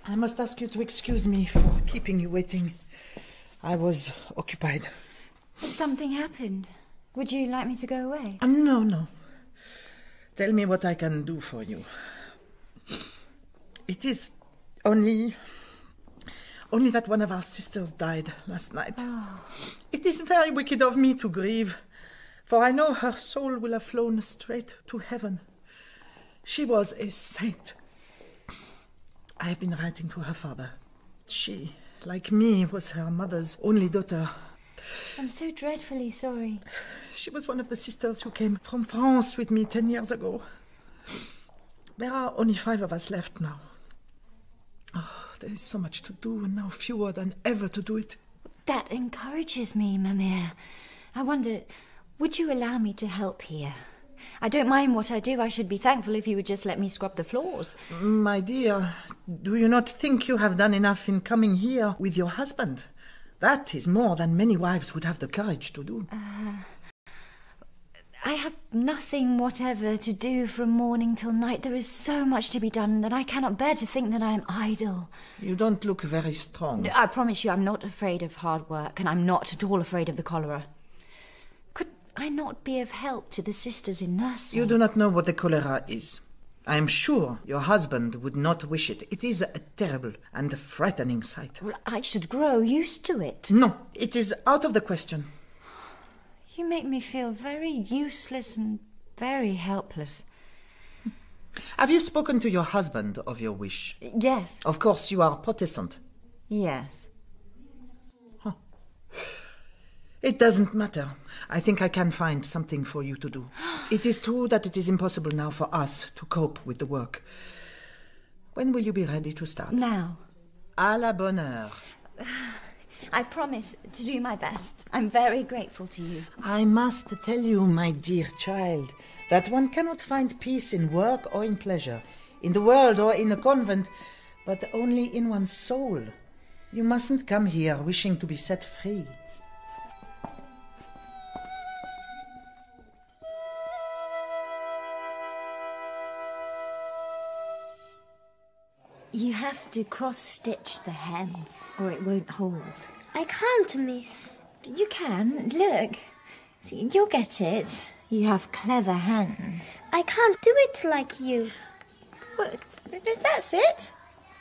[SPEAKER 7] I must ask you to excuse me for keeping you waiting. I was occupied.
[SPEAKER 1] Has something happened? Would you like me to go away?
[SPEAKER 7] No. Tell me what I can do for you. It is only that one of our sisters died last night.
[SPEAKER 1] Oh.
[SPEAKER 7] It is very wicked of me to grieve, for I know her soul will have flown straight to heaven. She was a saint. I have been writing to her father. She, like me, was her mother's only daughter.
[SPEAKER 1] I'm so dreadfully sorry.
[SPEAKER 7] She was one of the sisters who came from France with me 10 years ago. There are only 5 of us left now. Oh, there is so much to do, and now fewer than ever to do it.
[SPEAKER 1] That encourages me, Mamère. I wonder, would you allow me to help here? I don't mind what I do. I should be thankful if you would just let me scrub the floors.
[SPEAKER 7] My dear, do you not think you have done enough in coming here with your husband? That is more than many wives would have the courage to do.
[SPEAKER 1] I have nothing whatever to do from morning till night. There is so much to be done that I cannot bear to think that I am idle.
[SPEAKER 7] You don't look very strong.
[SPEAKER 1] I promise you I'm not afraid of hard work, and I'm not at all afraid of the cholera. Could I not be of help to the sisters in nursing?
[SPEAKER 7] You do not know what the cholera is. I am sure your husband would not wish it. It is a terrible and frightening sight.
[SPEAKER 1] Well, I should grow used to it.
[SPEAKER 7] No, it is out of the question.
[SPEAKER 1] You make me feel very useless and very helpless.
[SPEAKER 7] Have you spoken to your husband of your wish?
[SPEAKER 1] Yes.
[SPEAKER 7] Of course, you are Protestant.
[SPEAKER 1] Yes.
[SPEAKER 7] It doesn't matter. I think I can find something for you to do. It is true that it is impossible now for us to cope with the work. When will you be ready to start?
[SPEAKER 1] Now.
[SPEAKER 7] À la bonne heure.
[SPEAKER 1] I promise to do my best. I'm very grateful to you.
[SPEAKER 7] I must tell you, my dear child, that one cannot find peace in work or in pleasure, in the world or in a convent, but only in one's soul. You mustn't come here wishing to be set free.
[SPEAKER 1] You have to cross-stitch the hem, or it won't hold.
[SPEAKER 9] I can't, miss.
[SPEAKER 1] You can. Look. See, you'll get it. You have clever hands.
[SPEAKER 9] I can't do it like you.
[SPEAKER 1] Well, that's it.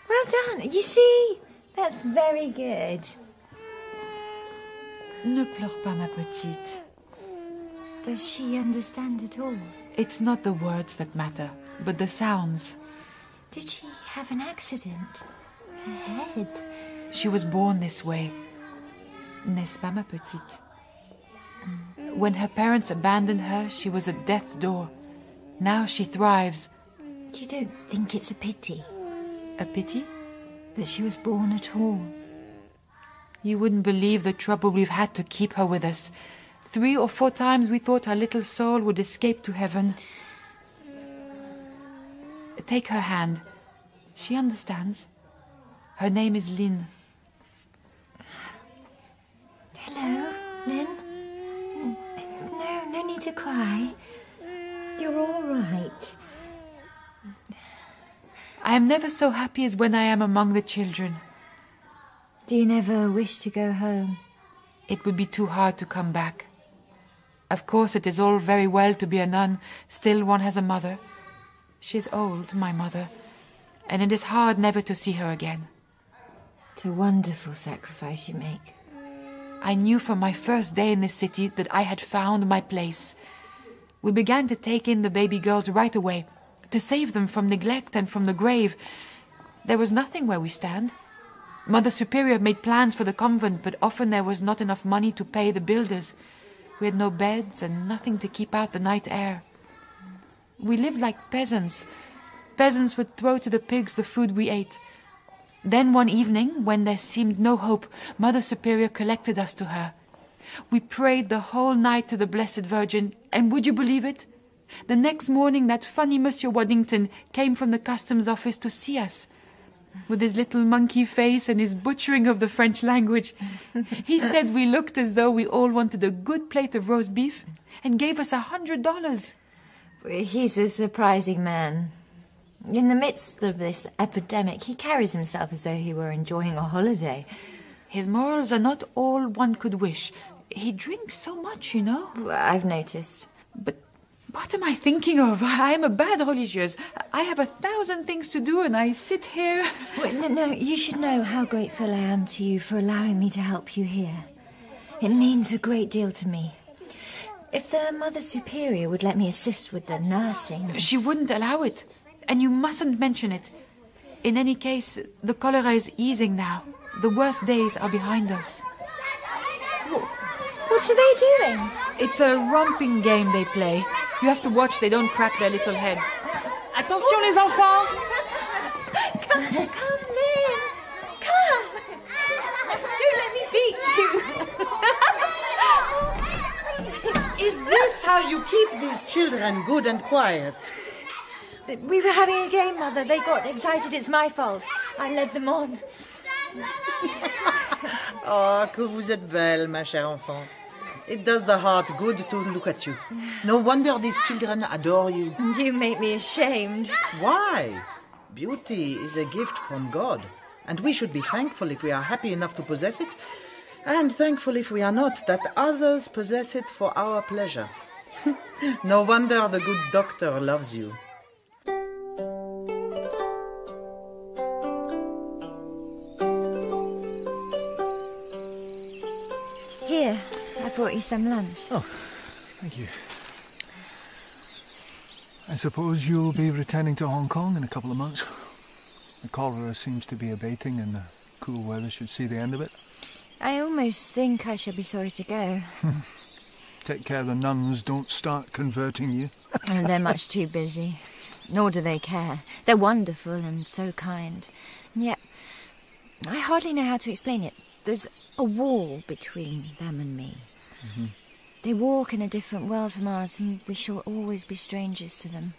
[SPEAKER 1] Well done. You see? That's very good.
[SPEAKER 6] Ne pleure pas, ma petite.
[SPEAKER 1] Does she understand at all?
[SPEAKER 6] It's not the words that matter, but the sounds.
[SPEAKER 1] Did she have an accident? Her head?
[SPEAKER 6] She was born this way. N'est-ce pas, ma petite? When her parents abandoned her, she was at death's door. Now she thrives.
[SPEAKER 1] You don't think it's a pity?
[SPEAKER 6] A pity?
[SPEAKER 1] That she was born at all?
[SPEAKER 6] You wouldn't believe the trouble we've had to keep her with us. 3 or 4 times we thought her little soul would escape to heaven. Take her hand. She understands. Her name is Lynn.
[SPEAKER 1] Hello, Lynn. No need to cry. You're all right.
[SPEAKER 6] I am never so happy as when I am among the children.
[SPEAKER 1] Do you never wish to go home?
[SPEAKER 6] It would be too hard to come back. Of course, it is all very well to be a nun. Still, one has a mother. She is old, my mother, and it is hard never to see her again.
[SPEAKER 1] It's a wonderful sacrifice you make.
[SPEAKER 6] I knew from my first day in this city that I had found my place. We began to take in the baby girls right away, to save them from neglect and from the grave. There was nothing where we stand. Mother Superior made plans for the convent, but often there was not enough money to pay the builders. We had no beds and nothing to keep out the night air. We lived like peasants. Peasants would throw to the pigs the food we ate. Then one evening, when there seemed no hope, Mother Superior collected us to her. We prayed the whole night to the Blessed Virgin, and would you believe it? The next morning that funny Monsieur Waddington came from the customs office to see us. With his little monkey face and his butchering of the French language. He said we looked as though we all wanted a good plate of roast beef and gave us $100.
[SPEAKER 1] He's a surprising man. In the midst of this epidemic, he carries himself as though he were enjoying a holiday.
[SPEAKER 6] His morals are not all one could wish. He drinks so much, you know.
[SPEAKER 1] I've noticed.
[SPEAKER 6] But what am I thinking of? I am a bad religieuse. I have 1,000 things to do and I sit here.
[SPEAKER 1] Wait, no, you should know how grateful I am to you for allowing me to help you here. It means a great deal to me. If the Mother Superior would let me assist with the nursing...
[SPEAKER 6] She wouldn't allow it. And you mustn't mention it. In any case, the cholera is easing now. The worst days are behind us.
[SPEAKER 1] What are they doing?
[SPEAKER 6] It's a romping game they play. You have to watch they don't crack their little heads. Attention les enfants!
[SPEAKER 1] Come, Lynn! Come! Don't let me beat you!
[SPEAKER 7] Is this how you keep these children good and quiet?
[SPEAKER 1] We were having a game, Mother. They got excited. It's my fault. I led them on.
[SPEAKER 7] Oh, que vous êtes belle, ma chère enfant. It does the heart good to look at you. No wonder these children adore you.
[SPEAKER 1] You make me ashamed.
[SPEAKER 7] Why? Beauty is a gift from God, and we should be thankful if we are happy enough to possess it, and thankful if we are not, that others possess it for our pleasure. No wonder the good doctor loves you.
[SPEAKER 1] Here, I've brought you some lunch.
[SPEAKER 5] Oh, thank you. I suppose you'll be returning to Hong Kong in a couple of months. The cholera seems to be abating and the cool weather should see the end of it.
[SPEAKER 1] I almost think I shall be sorry to go.
[SPEAKER 5] Take care the nuns don't start converting you.
[SPEAKER 1] Oh, they're much too busy. Nor do they care. They're wonderful and so kind. And yet, I hardly know how to explain it. There's a wall between them and me.
[SPEAKER 5] Mm-hmm.
[SPEAKER 1] They walk in a different world from ours, and we shall always be strangers to them.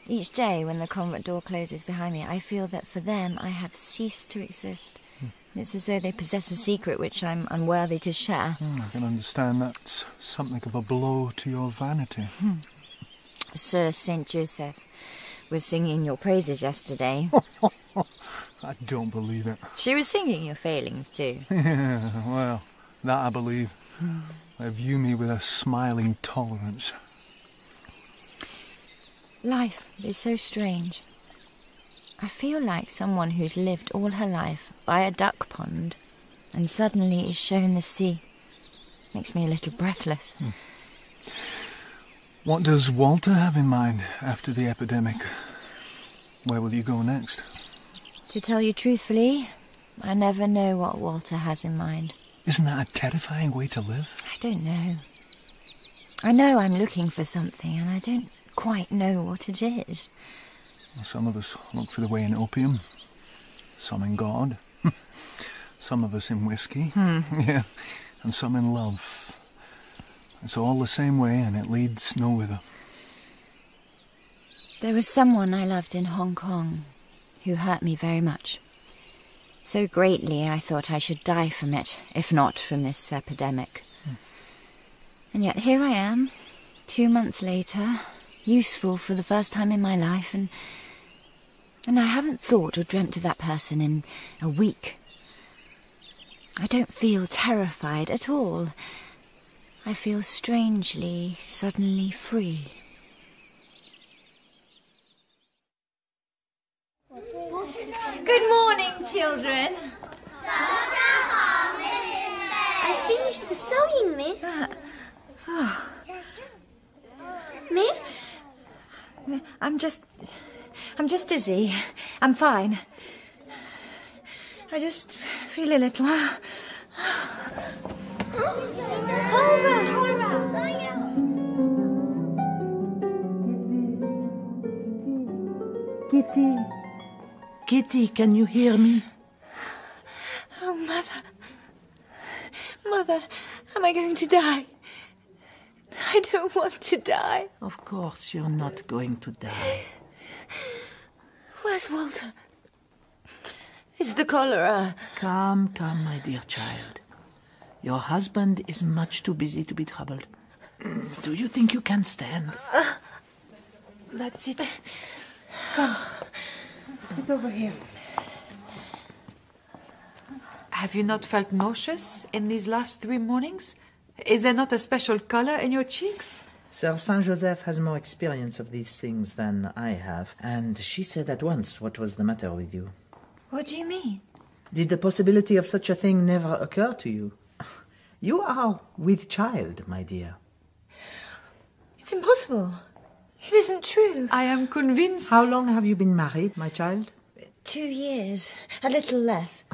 [SPEAKER 1] Each day when the convent door closes behind me, I feel that for them I have ceased to exist. It's as though they possess a secret which I'm unworthy to share.
[SPEAKER 5] I can understand that's something of a blow to your vanity.
[SPEAKER 1] Sir St. Joseph was singing your praises yesterday.
[SPEAKER 5] I don't believe it.
[SPEAKER 1] She was singing your failings too.
[SPEAKER 5] Yeah, well, that I believe. They view me with a smiling tolerance.
[SPEAKER 1] Life is so strange. I feel like someone who's lived all her life by a duck pond and suddenly is shown the sea. Makes me a little breathless.
[SPEAKER 5] What does Walter have in mind after the epidemic? Where will you go next?
[SPEAKER 1] To tell you truthfully, I never know what Walter has in mind.
[SPEAKER 5] Isn't that a terrifying way to live?
[SPEAKER 1] I don't know. I know I'm looking for something and I don't quite know what it is.
[SPEAKER 5] Well, some of us look for the way in opium, some in God, some of us in whiskey, yeah, and some in love. It's all the same way and it leads nowhither.
[SPEAKER 1] There was someone I loved in Hong Kong who hurt me very much. So greatly I thought I should die from it, if not from this epidemic. And yet here I am, 2 months later, useful for the first time in my life, and I haven't thought or dreamt of that person in a week. I don't feel terrified at all. I feel strangely, suddenly free. Good morning, children.
[SPEAKER 9] I finished the sewing, miss. Miss?
[SPEAKER 1] I'm just dizzy. I'm fine. I just feel a little...
[SPEAKER 10] Kitty, can you hear me?
[SPEAKER 1] Oh, Mother. Mother, am I going to die? I don't want to die.
[SPEAKER 10] Of course you're not going to die.
[SPEAKER 1] Where's Walter? It's the cholera.
[SPEAKER 10] Calm, my dear child. Your husband is much too busy to be troubled. Do you think you can stand?
[SPEAKER 6] That's it. Come. Sit over here. Have you not felt nauseous in these last 3 mornings? Is there not a special color in your cheeks?
[SPEAKER 7] Sir Saint Joseph has more experience of these things than I have, and she said at once what was the matter with you.
[SPEAKER 1] What do you mean?
[SPEAKER 7] Did the possibility of such a thing never occur to you? You are with child, my dear.
[SPEAKER 1] It's impossible. It isn't true.
[SPEAKER 6] I am convinced.
[SPEAKER 7] How long have you been married, my child?
[SPEAKER 1] 2 years. A little less.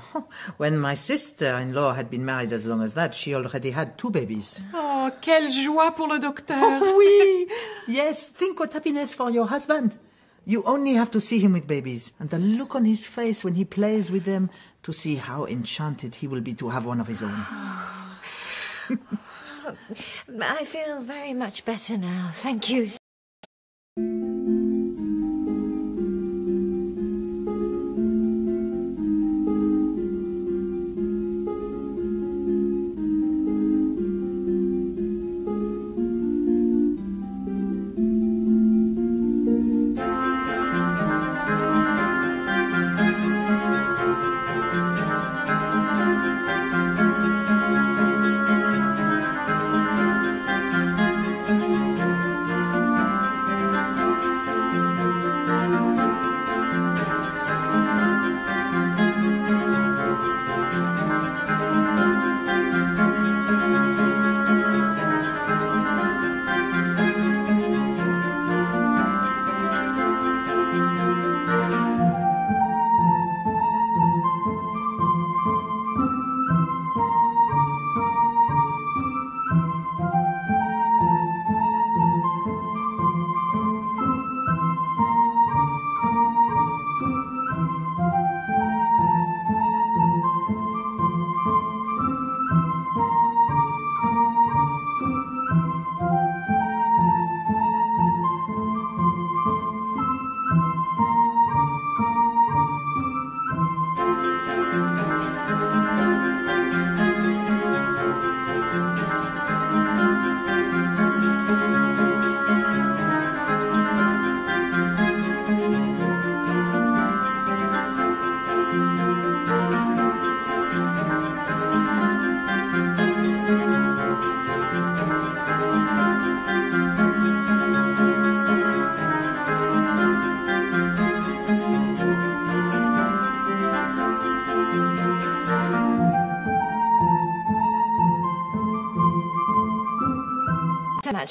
[SPEAKER 7] When my sister-in-law had been married as long as that, she already had 2 babies.
[SPEAKER 6] Oh, quelle joie pour le docteur.
[SPEAKER 7] Oh, oui! Yes, think what happiness for your husband. You only have to see him with babies, and the look on his face when he plays with them, to see how enchanted he will be to have one of his own.
[SPEAKER 1] I feel very much better now. Thank you.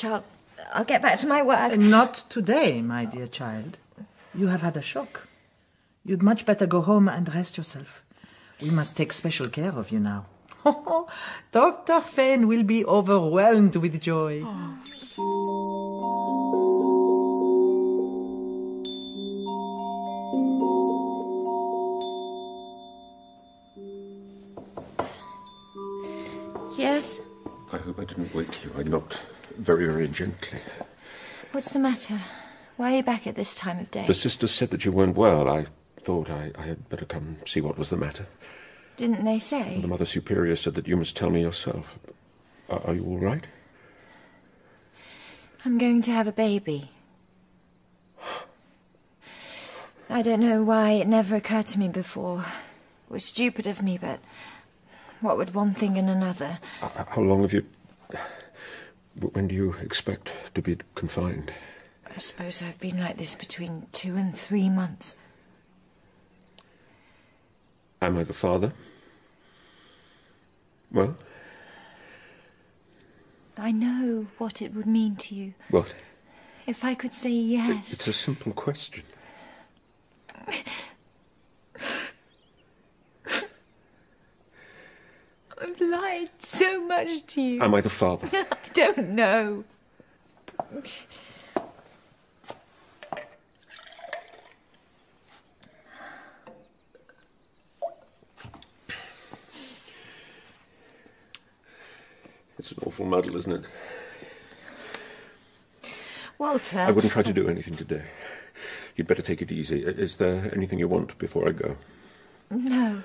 [SPEAKER 1] much. I'll get back to my work.
[SPEAKER 7] Not today, my dear child. You have had a shock. You'd much better go home and rest yourself. We must take special care of you now. Dr. Fane will be overwhelmed with joy.
[SPEAKER 1] Yes?
[SPEAKER 3] I hope I didn't wake you. I knocked very, very gently.
[SPEAKER 1] What's the matter? Why are you back at this time of day?
[SPEAKER 3] The sisters said that you weren't well. I thought I had better come see what was the matter.
[SPEAKER 1] Didn't they say?
[SPEAKER 3] The Mother Superior said that you must tell me yourself. Are you all right?
[SPEAKER 1] I'm going to have a baby. I don't know why it never occurred to me before. It was stupid of me, but what would one thing and another?
[SPEAKER 3] How long have you... When do you expect to be confined?
[SPEAKER 1] I suppose I've been like this between 2 and 3 months.
[SPEAKER 3] Am I the father? Well?
[SPEAKER 1] I know what it would mean to you.
[SPEAKER 3] What?
[SPEAKER 1] If I could say yes.
[SPEAKER 3] It's a simple question.
[SPEAKER 1] I've lied so much to you.
[SPEAKER 3] Am I the father?
[SPEAKER 1] I don't know.
[SPEAKER 3] It's an awful muddle, isn't it?
[SPEAKER 1] Walter...
[SPEAKER 3] I wouldn't try to do anything today. You'd better take it easy. Is there anything you want before I go?
[SPEAKER 1] No.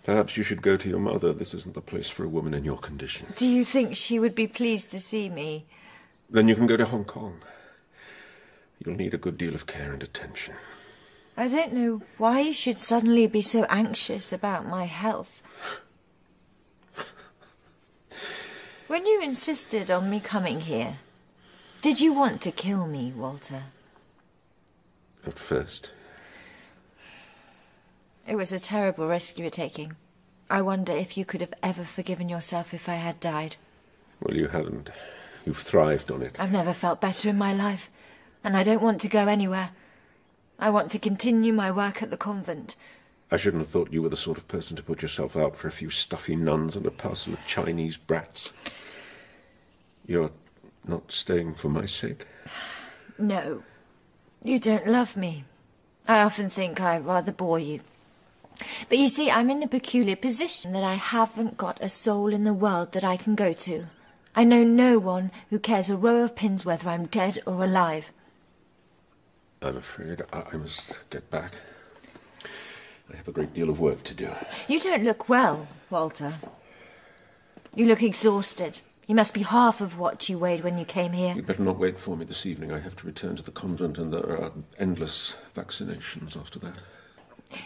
[SPEAKER 3] Perhaps you should go to your mother. This isn't the place for a woman in your condition.
[SPEAKER 1] Do you think she would be pleased to see me?
[SPEAKER 3] Then you can go to Hong Kong. You'll need a good deal of care and attention.
[SPEAKER 1] I don't know why you should suddenly be so anxious about my health. When you insisted on me coming here, did you want to kill me, Walter?
[SPEAKER 3] At first.
[SPEAKER 1] It was a terrible risk you were taking. I wonder if you could have ever forgiven yourself if I had died.
[SPEAKER 3] Well, you haven't. You've thrived on it.
[SPEAKER 1] I've never felt better in my life, and I don't want to go anywhere. I want to continue my work at the convent.
[SPEAKER 3] I shouldn't have thought you were the sort of person to put yourself out for a few stuffy nuns and a parcel of Chinese brats. You're not staying for my sake?
[SPEAKER 1] No. You don't love me. I often think I rather bore you. But you see, I'm in a peculiar position that I haven't got a soul in the world that I can go to. I know no one who cares a row of pins whether I'm dead or alive.
[SPEAKER 3] I'm afraid I must get back. I have a great deal of work to do.
[SPEAKER 1] You don't look well, Walter. You look exhausted. You must be half of what you weighed when you came here.
[SPEAKER 3] You'd better not wait for me this evening. I have to return to the convent, and there are endless vaccinations after that.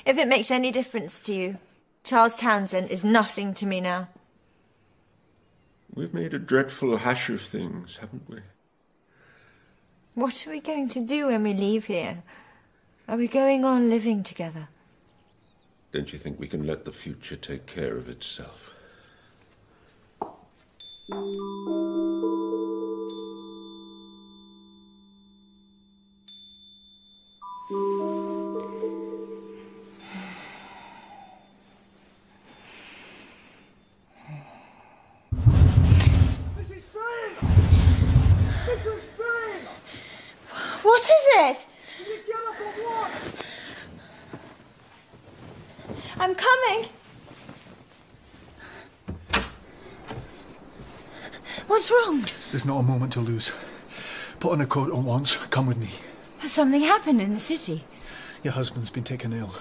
[SPEAKER 1] If it makes any difference to you, Charles Townsend is nothing to me now.
[SPEAKER 3] We've made a dreadful hash of things, haven't we?
[SPEAKER 1] What are we going to do when we leave here? Are we going on living together?
[SPEAKER 3] Don't you think we can let the future take care of itself?
[SPEAKER 1] What is it? I'm coming. What's wrong?
[SPEAKER 5] There's not a moment to lose. Put on a coat at once. Come with me.
[SPEAKER 1] Has something happened in the city?
[SPEAKER 5] Your husband's been taken ill.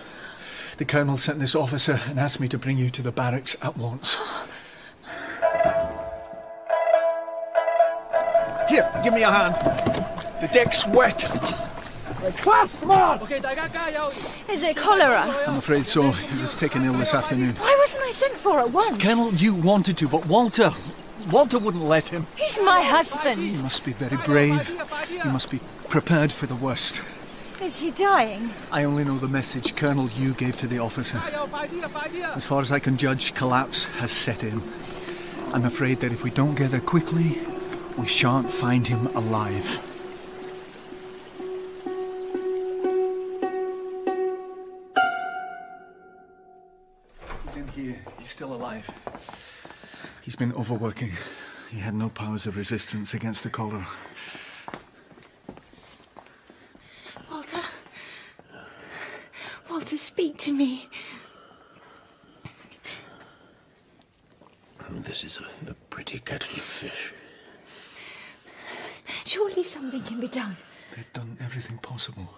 [SPEAKER 5] The colonel sent this officer and asked me to bring you to the barracks at once. Here, give me a hand. The deck's wet.
[SPEAKER 1] Is it cholera?
[SPEAKER 5] I'm afraid so. He was taken ill this afternoon.
[SPEAKER 1] Why wasn't I sent for at once?
[SPEAKER 5] Colonel, you wanted to, but Walter wouldn't let him.
[SPEAKER 1] He's my husband.
[SPEAKER 5] You must be very brave. You must be prepared for the worst.
[SPEAKER 1] Is he dying?
[SPEAKER 5] I only know the message Colonel Yu gave to the officer. As far as I can judge, collapse has set in. I'm afraid that if we don't get there quickly, We shan't find him alive. He's in here. He's still alive. He's been overworking. He had no powers of resistance against the cholera.
[SPEAKER 1] Walter. Walter, speak to me.
[SPEAKER 3] This is a pretty kettle of fish.
[SPEAKER 1] Surely something can be done.
[SPEAKER 5] They've done everything possible.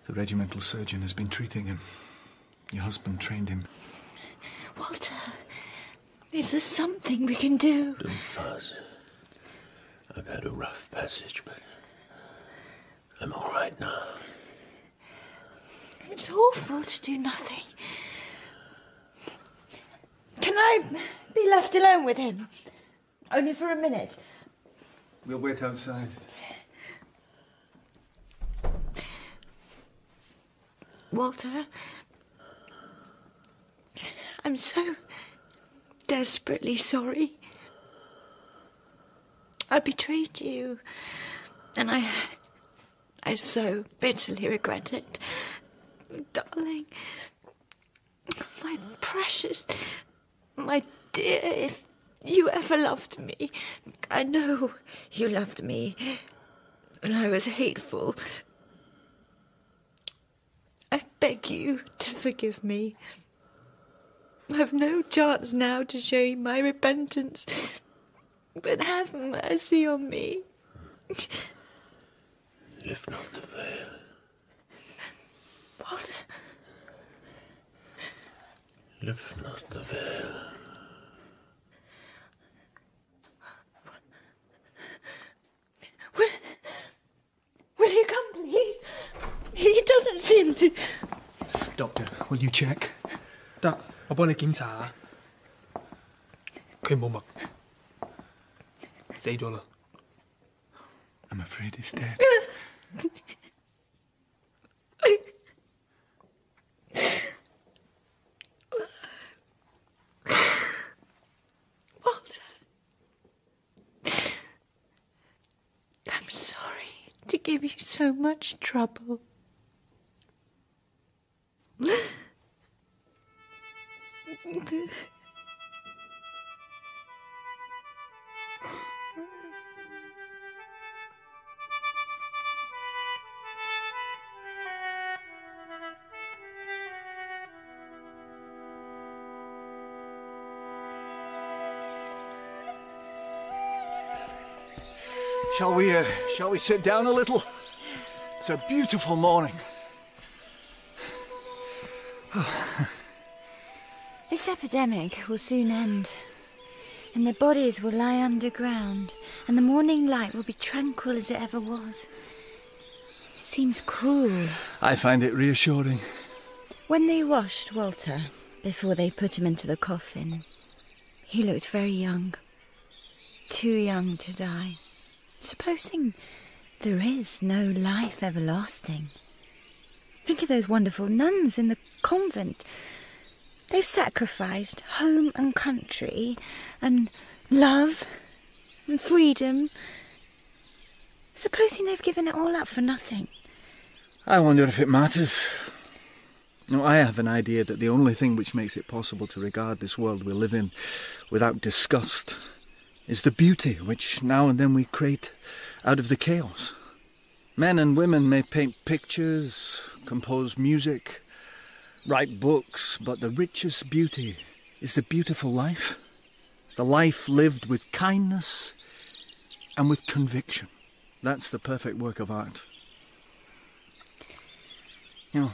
[SPEAKER 5] The regimental surgeon has been treating him. Your husband trained him.
[SPEAKER 1] Walter, is there something we can do?
[SPEAKER 3] Don't fuss. I've had a rough passage, but I'm all right now.
[SPEAKER 1] It's awful to do nothing. Can I be left alone with him? Only for a minute.
[SPEAKER 5] We'll wait outside.
[SPEAKER 1] Walter, I'm so desperately sorry. I betrayed you, and I so bitterly regret it. Darling, my precious, my dear, if you ever loved me, I know you loved me, and I was hateful. I beg you to forgive me. I've no chance now to show you my repentance, but have mercy on me.
[SPEAKER 3] Lift not the veil.
[SPEAKER 1] Walter.
[SPEAKER 3] Lift not the veil.
[SPEAKER 1] Will you come, please? He doesn't seem to...
[SPEAKER 5] Doctor, will you check?
[SPEAKER 4] 得，我幫你檢查下。佢冇脈，死咗啦。
[SPEAKER 5] I'm afraid he's dead.
[SPEAKER 1] Walter, I'm sorry to give you so much trouble.
[SPEAKER 5] Shall we sit down a little? It's a beautiful morning.
[SPEAKER 1] This epidemic will soon end, and their bodies will lie underground, and the morning light will be tranquil as it ever was. It seems cruel.
[SPEAKER 5] I find it reassuring.
[SPEAKER 1] When they washed Walter, before they put him into the coffin, he looked very young. Too young to die. Supposing there is no life everlasting. Think of those wonderful nuns in the convent. They've sacrificed home and country and love and freedom. Supposing they've given it all up for nothing.
[SPEAKER 5] I wonder if it matters. No, I have an idea that the only thing which makes it possible to regard this world we live in without disgust is the beauty which now and then we create out of the chaos. Men and women may paint pictures, compose music, write books, but the richest beauty is the beautiful life. The life lived with kindness and with conviction. That's the perfect work of art. You know,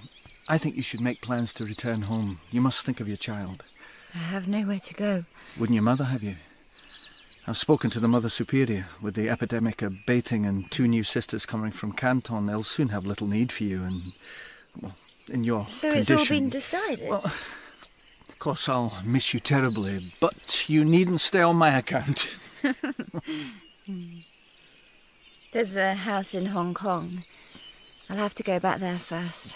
[SPEAKER 5] I think you should make plans to return home. You must think of your child.
[SPEAKER 1] I have nowhere to go.
[SPEAKER 5] Wouldn't your mother have you? I've spoken to the Mother Superior. With the epidemic abating and 2 new sisters coming from Canton, they'll soon have little need for you and, well, in your
[SPEAKER 1] So
[SPEAKER 5] condition...
[SPEAKER 1] it's all been decided?
[SPEAKER 5] Well, of course I'll miss you terribly, but you needn't stay on my account.
[SPEAKER 1] There's a house in Hong Kong. I'll have to go back there first.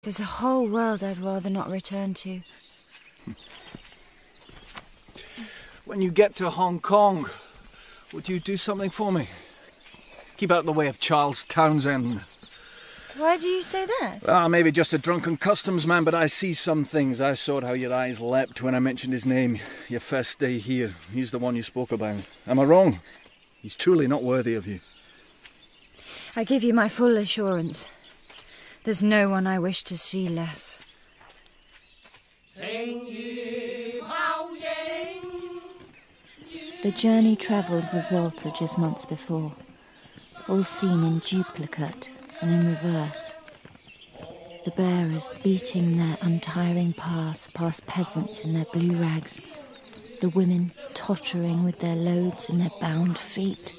[SPEAKER 1] There's a whole world I'd rather not return to.
[SPEAKER 5] When you get to Hong Kong, would you do something for me? Keep out of the way of Charles Townsend.
[SPEAKER 1] Why do you say that?
[SPEAKER 5] Ah, maybe just a drunken customs man, but I see some things. I saw how your eyes leapt when I mentioned his name. Your first day here. He's the one you spoke about. Am I wrong? He's truly not worthy of you.
[SPEAKER 1] I give you my full assurance. There's no one I wish to see less. The journey travelled with Walter just months before, all seen in duplicate and in reverse. The bearers beating their untiring path past peasants in their blue rags, the women tottering with their loads and their bound feet,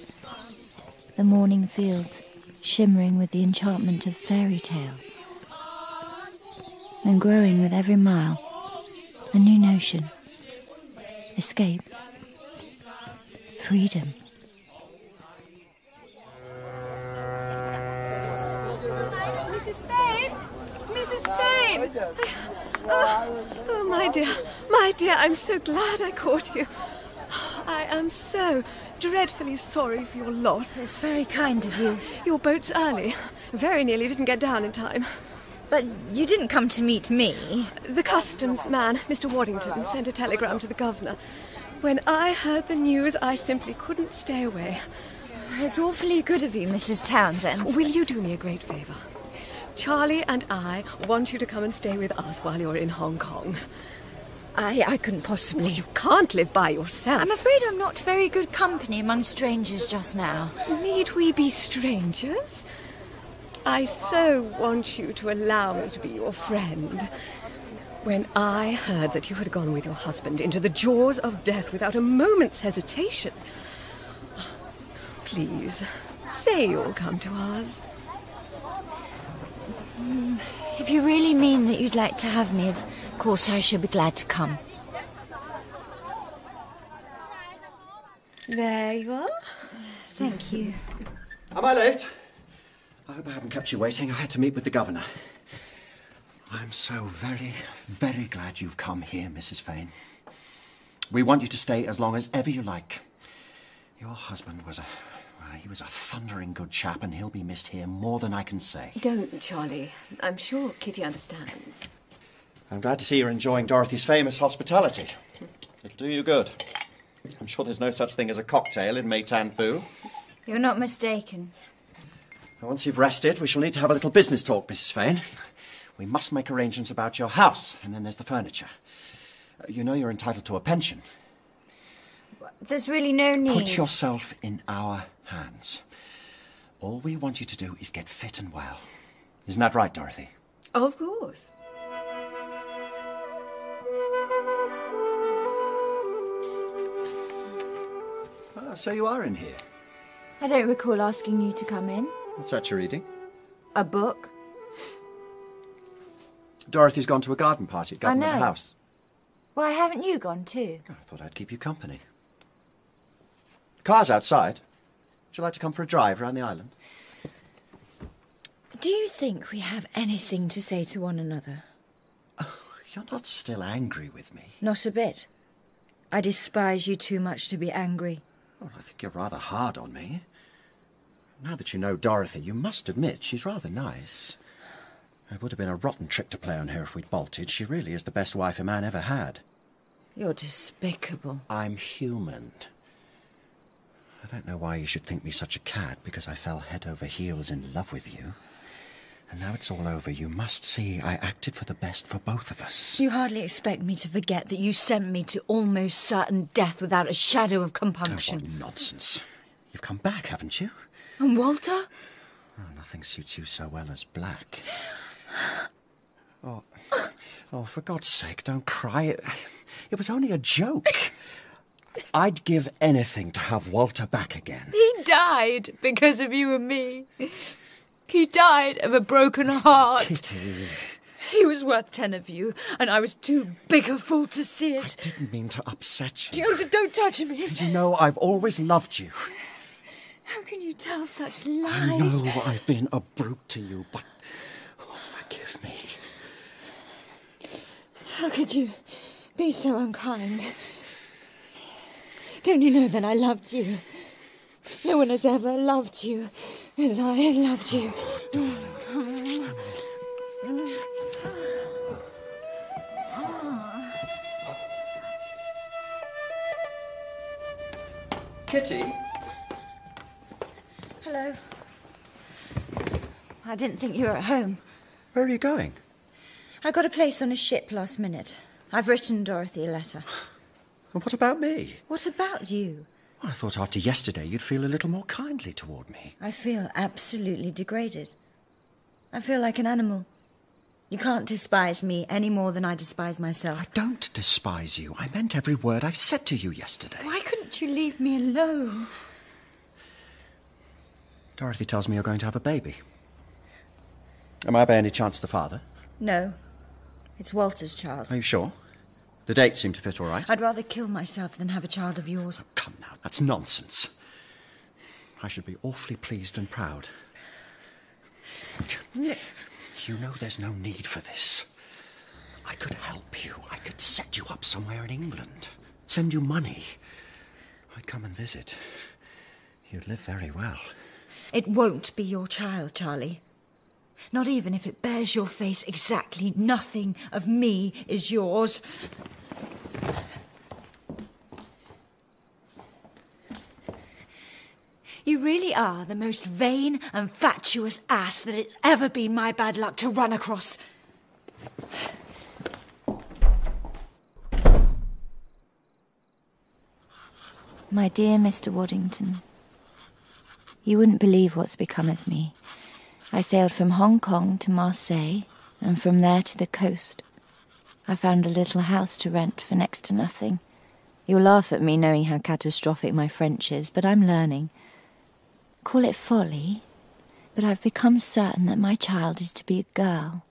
[SPEAKER 1] the morning fields shimmering with the enchantment of fairy tale, and growing with every mile a new notion, escape, freedom.
[SPEAKER 11] Mrs. Fane! Mrs. Fane! Oh, my dear, I'm so glad I caught you. I am so dreadfully sorry for your loss.
[SPEAKER 1] It's very kind of you.
[SPEAKER 11] Your boat's early. Very nearly didn't get down in time.
[SPEAKER 1] But you didn't come to meet me.
[SPEAKER 11] The customs man, Mr. Waddington, sent a telegram to the governor. When I heard the news, I simply couldn't stay away.
[SPEAKER 1] It's awfully good of you, Mrs. Townsend.
[SPEAKER 11] Will you do me a great favour? Charlie and I want you to come and stay with us while you're in Hong Kong.
[SPEAKER 1] I couldn't possibly.
[SPEAKER 11] You can't live by yourself.
[SPEAKER 1] I'm afraid I'm not very good company among strangers just now.
[SPEAKER 11] Need we be strangers? I so want you to allow me to be your friend. When I heard that you had gone with your husband into the jaws of death without a moment's hesitation, please, say you'll come to us.
[SPEAKER 1] If you really mean that you'd like to have me, of course I shall be glad to come.
[SPEAKER 11] There you are.
[SPEAKER 1] Thank you.
[SPEAKER 2] Am I late? I hope I haven't kept you waiting. I had to meet with the governor. I'm so very, very glad you've come here, Mrs. Fane. We want you to stay as long as ever you like. Your husband was he was a thundering good chap, and he'll be missed here more than I can say.
[SPEAKER 11] Don't, Charlie. I'm sure Kitty understands.
[SPEAKER 2] I'm glad to see you're enjoying Dorothy's famous hospitality. It'll do you good. I'm sure there's no such thing as a cocktail in Meitan Fu.
[SPEAKER 1] You're not mistaken.
[SPEAKER 2] Once you've rested, we shall need to have a little business talk, Mrs. Fane. We must make arrangements about your house, and then there's the furniture. You know you're entitled to a pension.
[SPEAKER 1] There's really no need.
[SPEAKER 2] Put yourself in our hands. All we want you to do is get fit and well. Isn't that right, Dorothy?
[SPEAKER 11] Of course.
[SPEAKER 2] So you are in here.
[SPEAKER 1] I don't recall asking you to come in.
[SPEAKER 2] What's that you're reading?
[SPEAKER 1] A book.
[SPEAKER 2] Dorothy's gone to a garden party at Government
[SPEAKER 1] I know.
[SPEAKER 2] House.
[SPEAKER 1] Why haven't you gone too?
[SPEAKER 2] I thought I'd keep you company. The car's outside. Would you like to come for a drive around the island?
[SPEAKER 1] Do you think we have anything to say to one another?
[SPEAKER 2] Oh, you're not still angry with me?
[SPEAKER 1] Not a bit. I despise you too much to be angry.
[SPEAKER 2] Oh, I think you're rather hard on me. Now that you know Dorothy, you must admit she's rather nice. It would have been a rotten trick to play on her if we'd bolted. She really is the best wife a man ever had.
[SPEAKER 1] You're despicable.
[SPEAKER 2] I'm human. I don't know why you should think me such a cad, because I fell head over heels in love with you. And now it's all over, you must see I acted for the best for both of us.
[SPEAKER 1] You hardly expect me to forget that you sent me to almost certain death without a shadow of compunction.
[SPEAKER 2] Oh, what nonsense. You've come back, haven't you?
[SPEAKER 1] And Walter?
[SPEAKER 2] Oh, nothing suits you so well as black. Oh, for God's sake, don't cry. It was only a joke. I'd give anything to have Walter back again.
[SPEAKER 1] He died because of you and me. He died of a broken heart.
[SPEAKER 2] Kitty.
[SPEAKER 1] He was worth 10 of you, and I was too big a fool to see it.
[SPEAKER 2] I didn't mean to upset you.
[SPEAKER 1] Don't touch me.
[SPEAKER 2] You know I've always loved you.
[SPEAKER 1] How can you tell such
[SPEAKER 2] I
[SPEAKER 1] lies?
[SPEAKER 2] know I've been a brute to you, but... Oh, forgive me.
[SPEAKER 1] How could you be so unkind? Don't you know that I loved you? No one has ever loved you as I loved you.
[SPEAKER 2] Kitty?
[SPEAKER 1] Hello. I didn't think you were at home.
[SPEAKER 2] Where are you going?
[SPEAKER 1] I got a place on a ship last minute. I've written Dorothy a letter.
[SPEAKER 2] And what about me?
[SPEAKER 1] What about you?
[SPEAKER 2] I thought after yesterday you'd feel a little more kindly toward me.
[SPEAKER 1] I feel absolutely degraded. I feel like an animal. You can't despise me any more than I despise myself.
[SPEAKER 2] I don't despise you. I meant every word I said to you yesterday.
[SPEAKER 1] Why couldn't you leave me alone?
[SPEAKER 2] Dorothy tells me you're going to have a baby. Am I by any chance the father?
[SPEAKER 1] No. It's Walter's child.
[SPEAKER 2] Are you sure? The dates seem to fit all right.
[SPEAKER 1] I'd rather kill myself than have a child of yours.
[SPEAKER 2] Oh, come now, that's nonsense. I should be awfully pleased and proud. You know there's no need for this. I could help you. I could set you up somewhere in England. Send you money. I'd come and visit. You'd live very well.
[SPEAKER 1] It won't be your child, Charlie. Not even if it bears your face exactly. Nothing of me is yours. You really are the most vain and fatuous ass that it's ever been my bad luck to run across. My dear Mr. Waddington, you wouldn't believe what's become of me. I sailed from Hong Kong to Marseille, and from there to the coast. I found a little house to rent for next to nothing. You'll laugh at me knowing how catastrophic my French is, but I'm learning. Call it folly, but I've become certain that my child is to be a girl.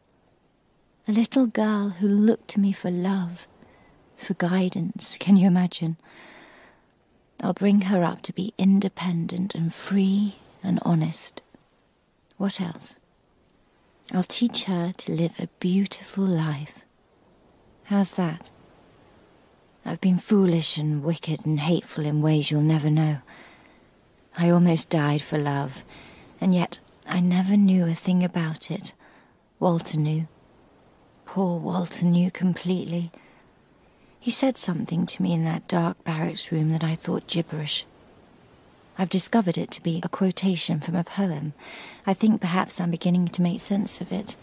[SPEAKER 1] A little girl who'll look to me for love, for guidance, can you imagine? I'll bring her up to be independent and free and honest. What else? I'll teach her to live a beautiful life. How's that? I've been foolish and wicked and hateful in ways you'll never know. I almost died for love, and yet I never knew a thing about it. Walter knew. Poor Walter knew completely. He said something to me in that dark barracks room that I thought gibberish. I've discovered it to be a quotation from a poem. I think perhaps I'm beginning to make sense of it.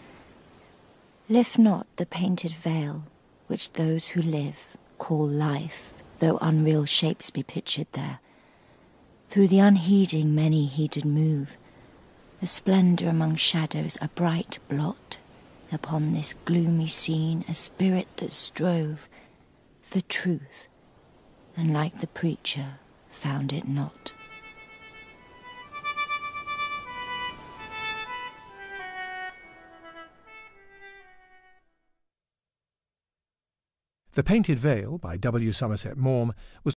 [SPEAKER 1] Lift not the painted veil, which those who live call life, though unreal shapes be pictured there. Through the unheeding many he did move, a splendour among shadows, a bright blot. Upon this gloomy scene, a spirit that strove for truth, and like the preacher, found it not.
[SPEAKER 12] The Painted Veil by W. Somerset Maugham was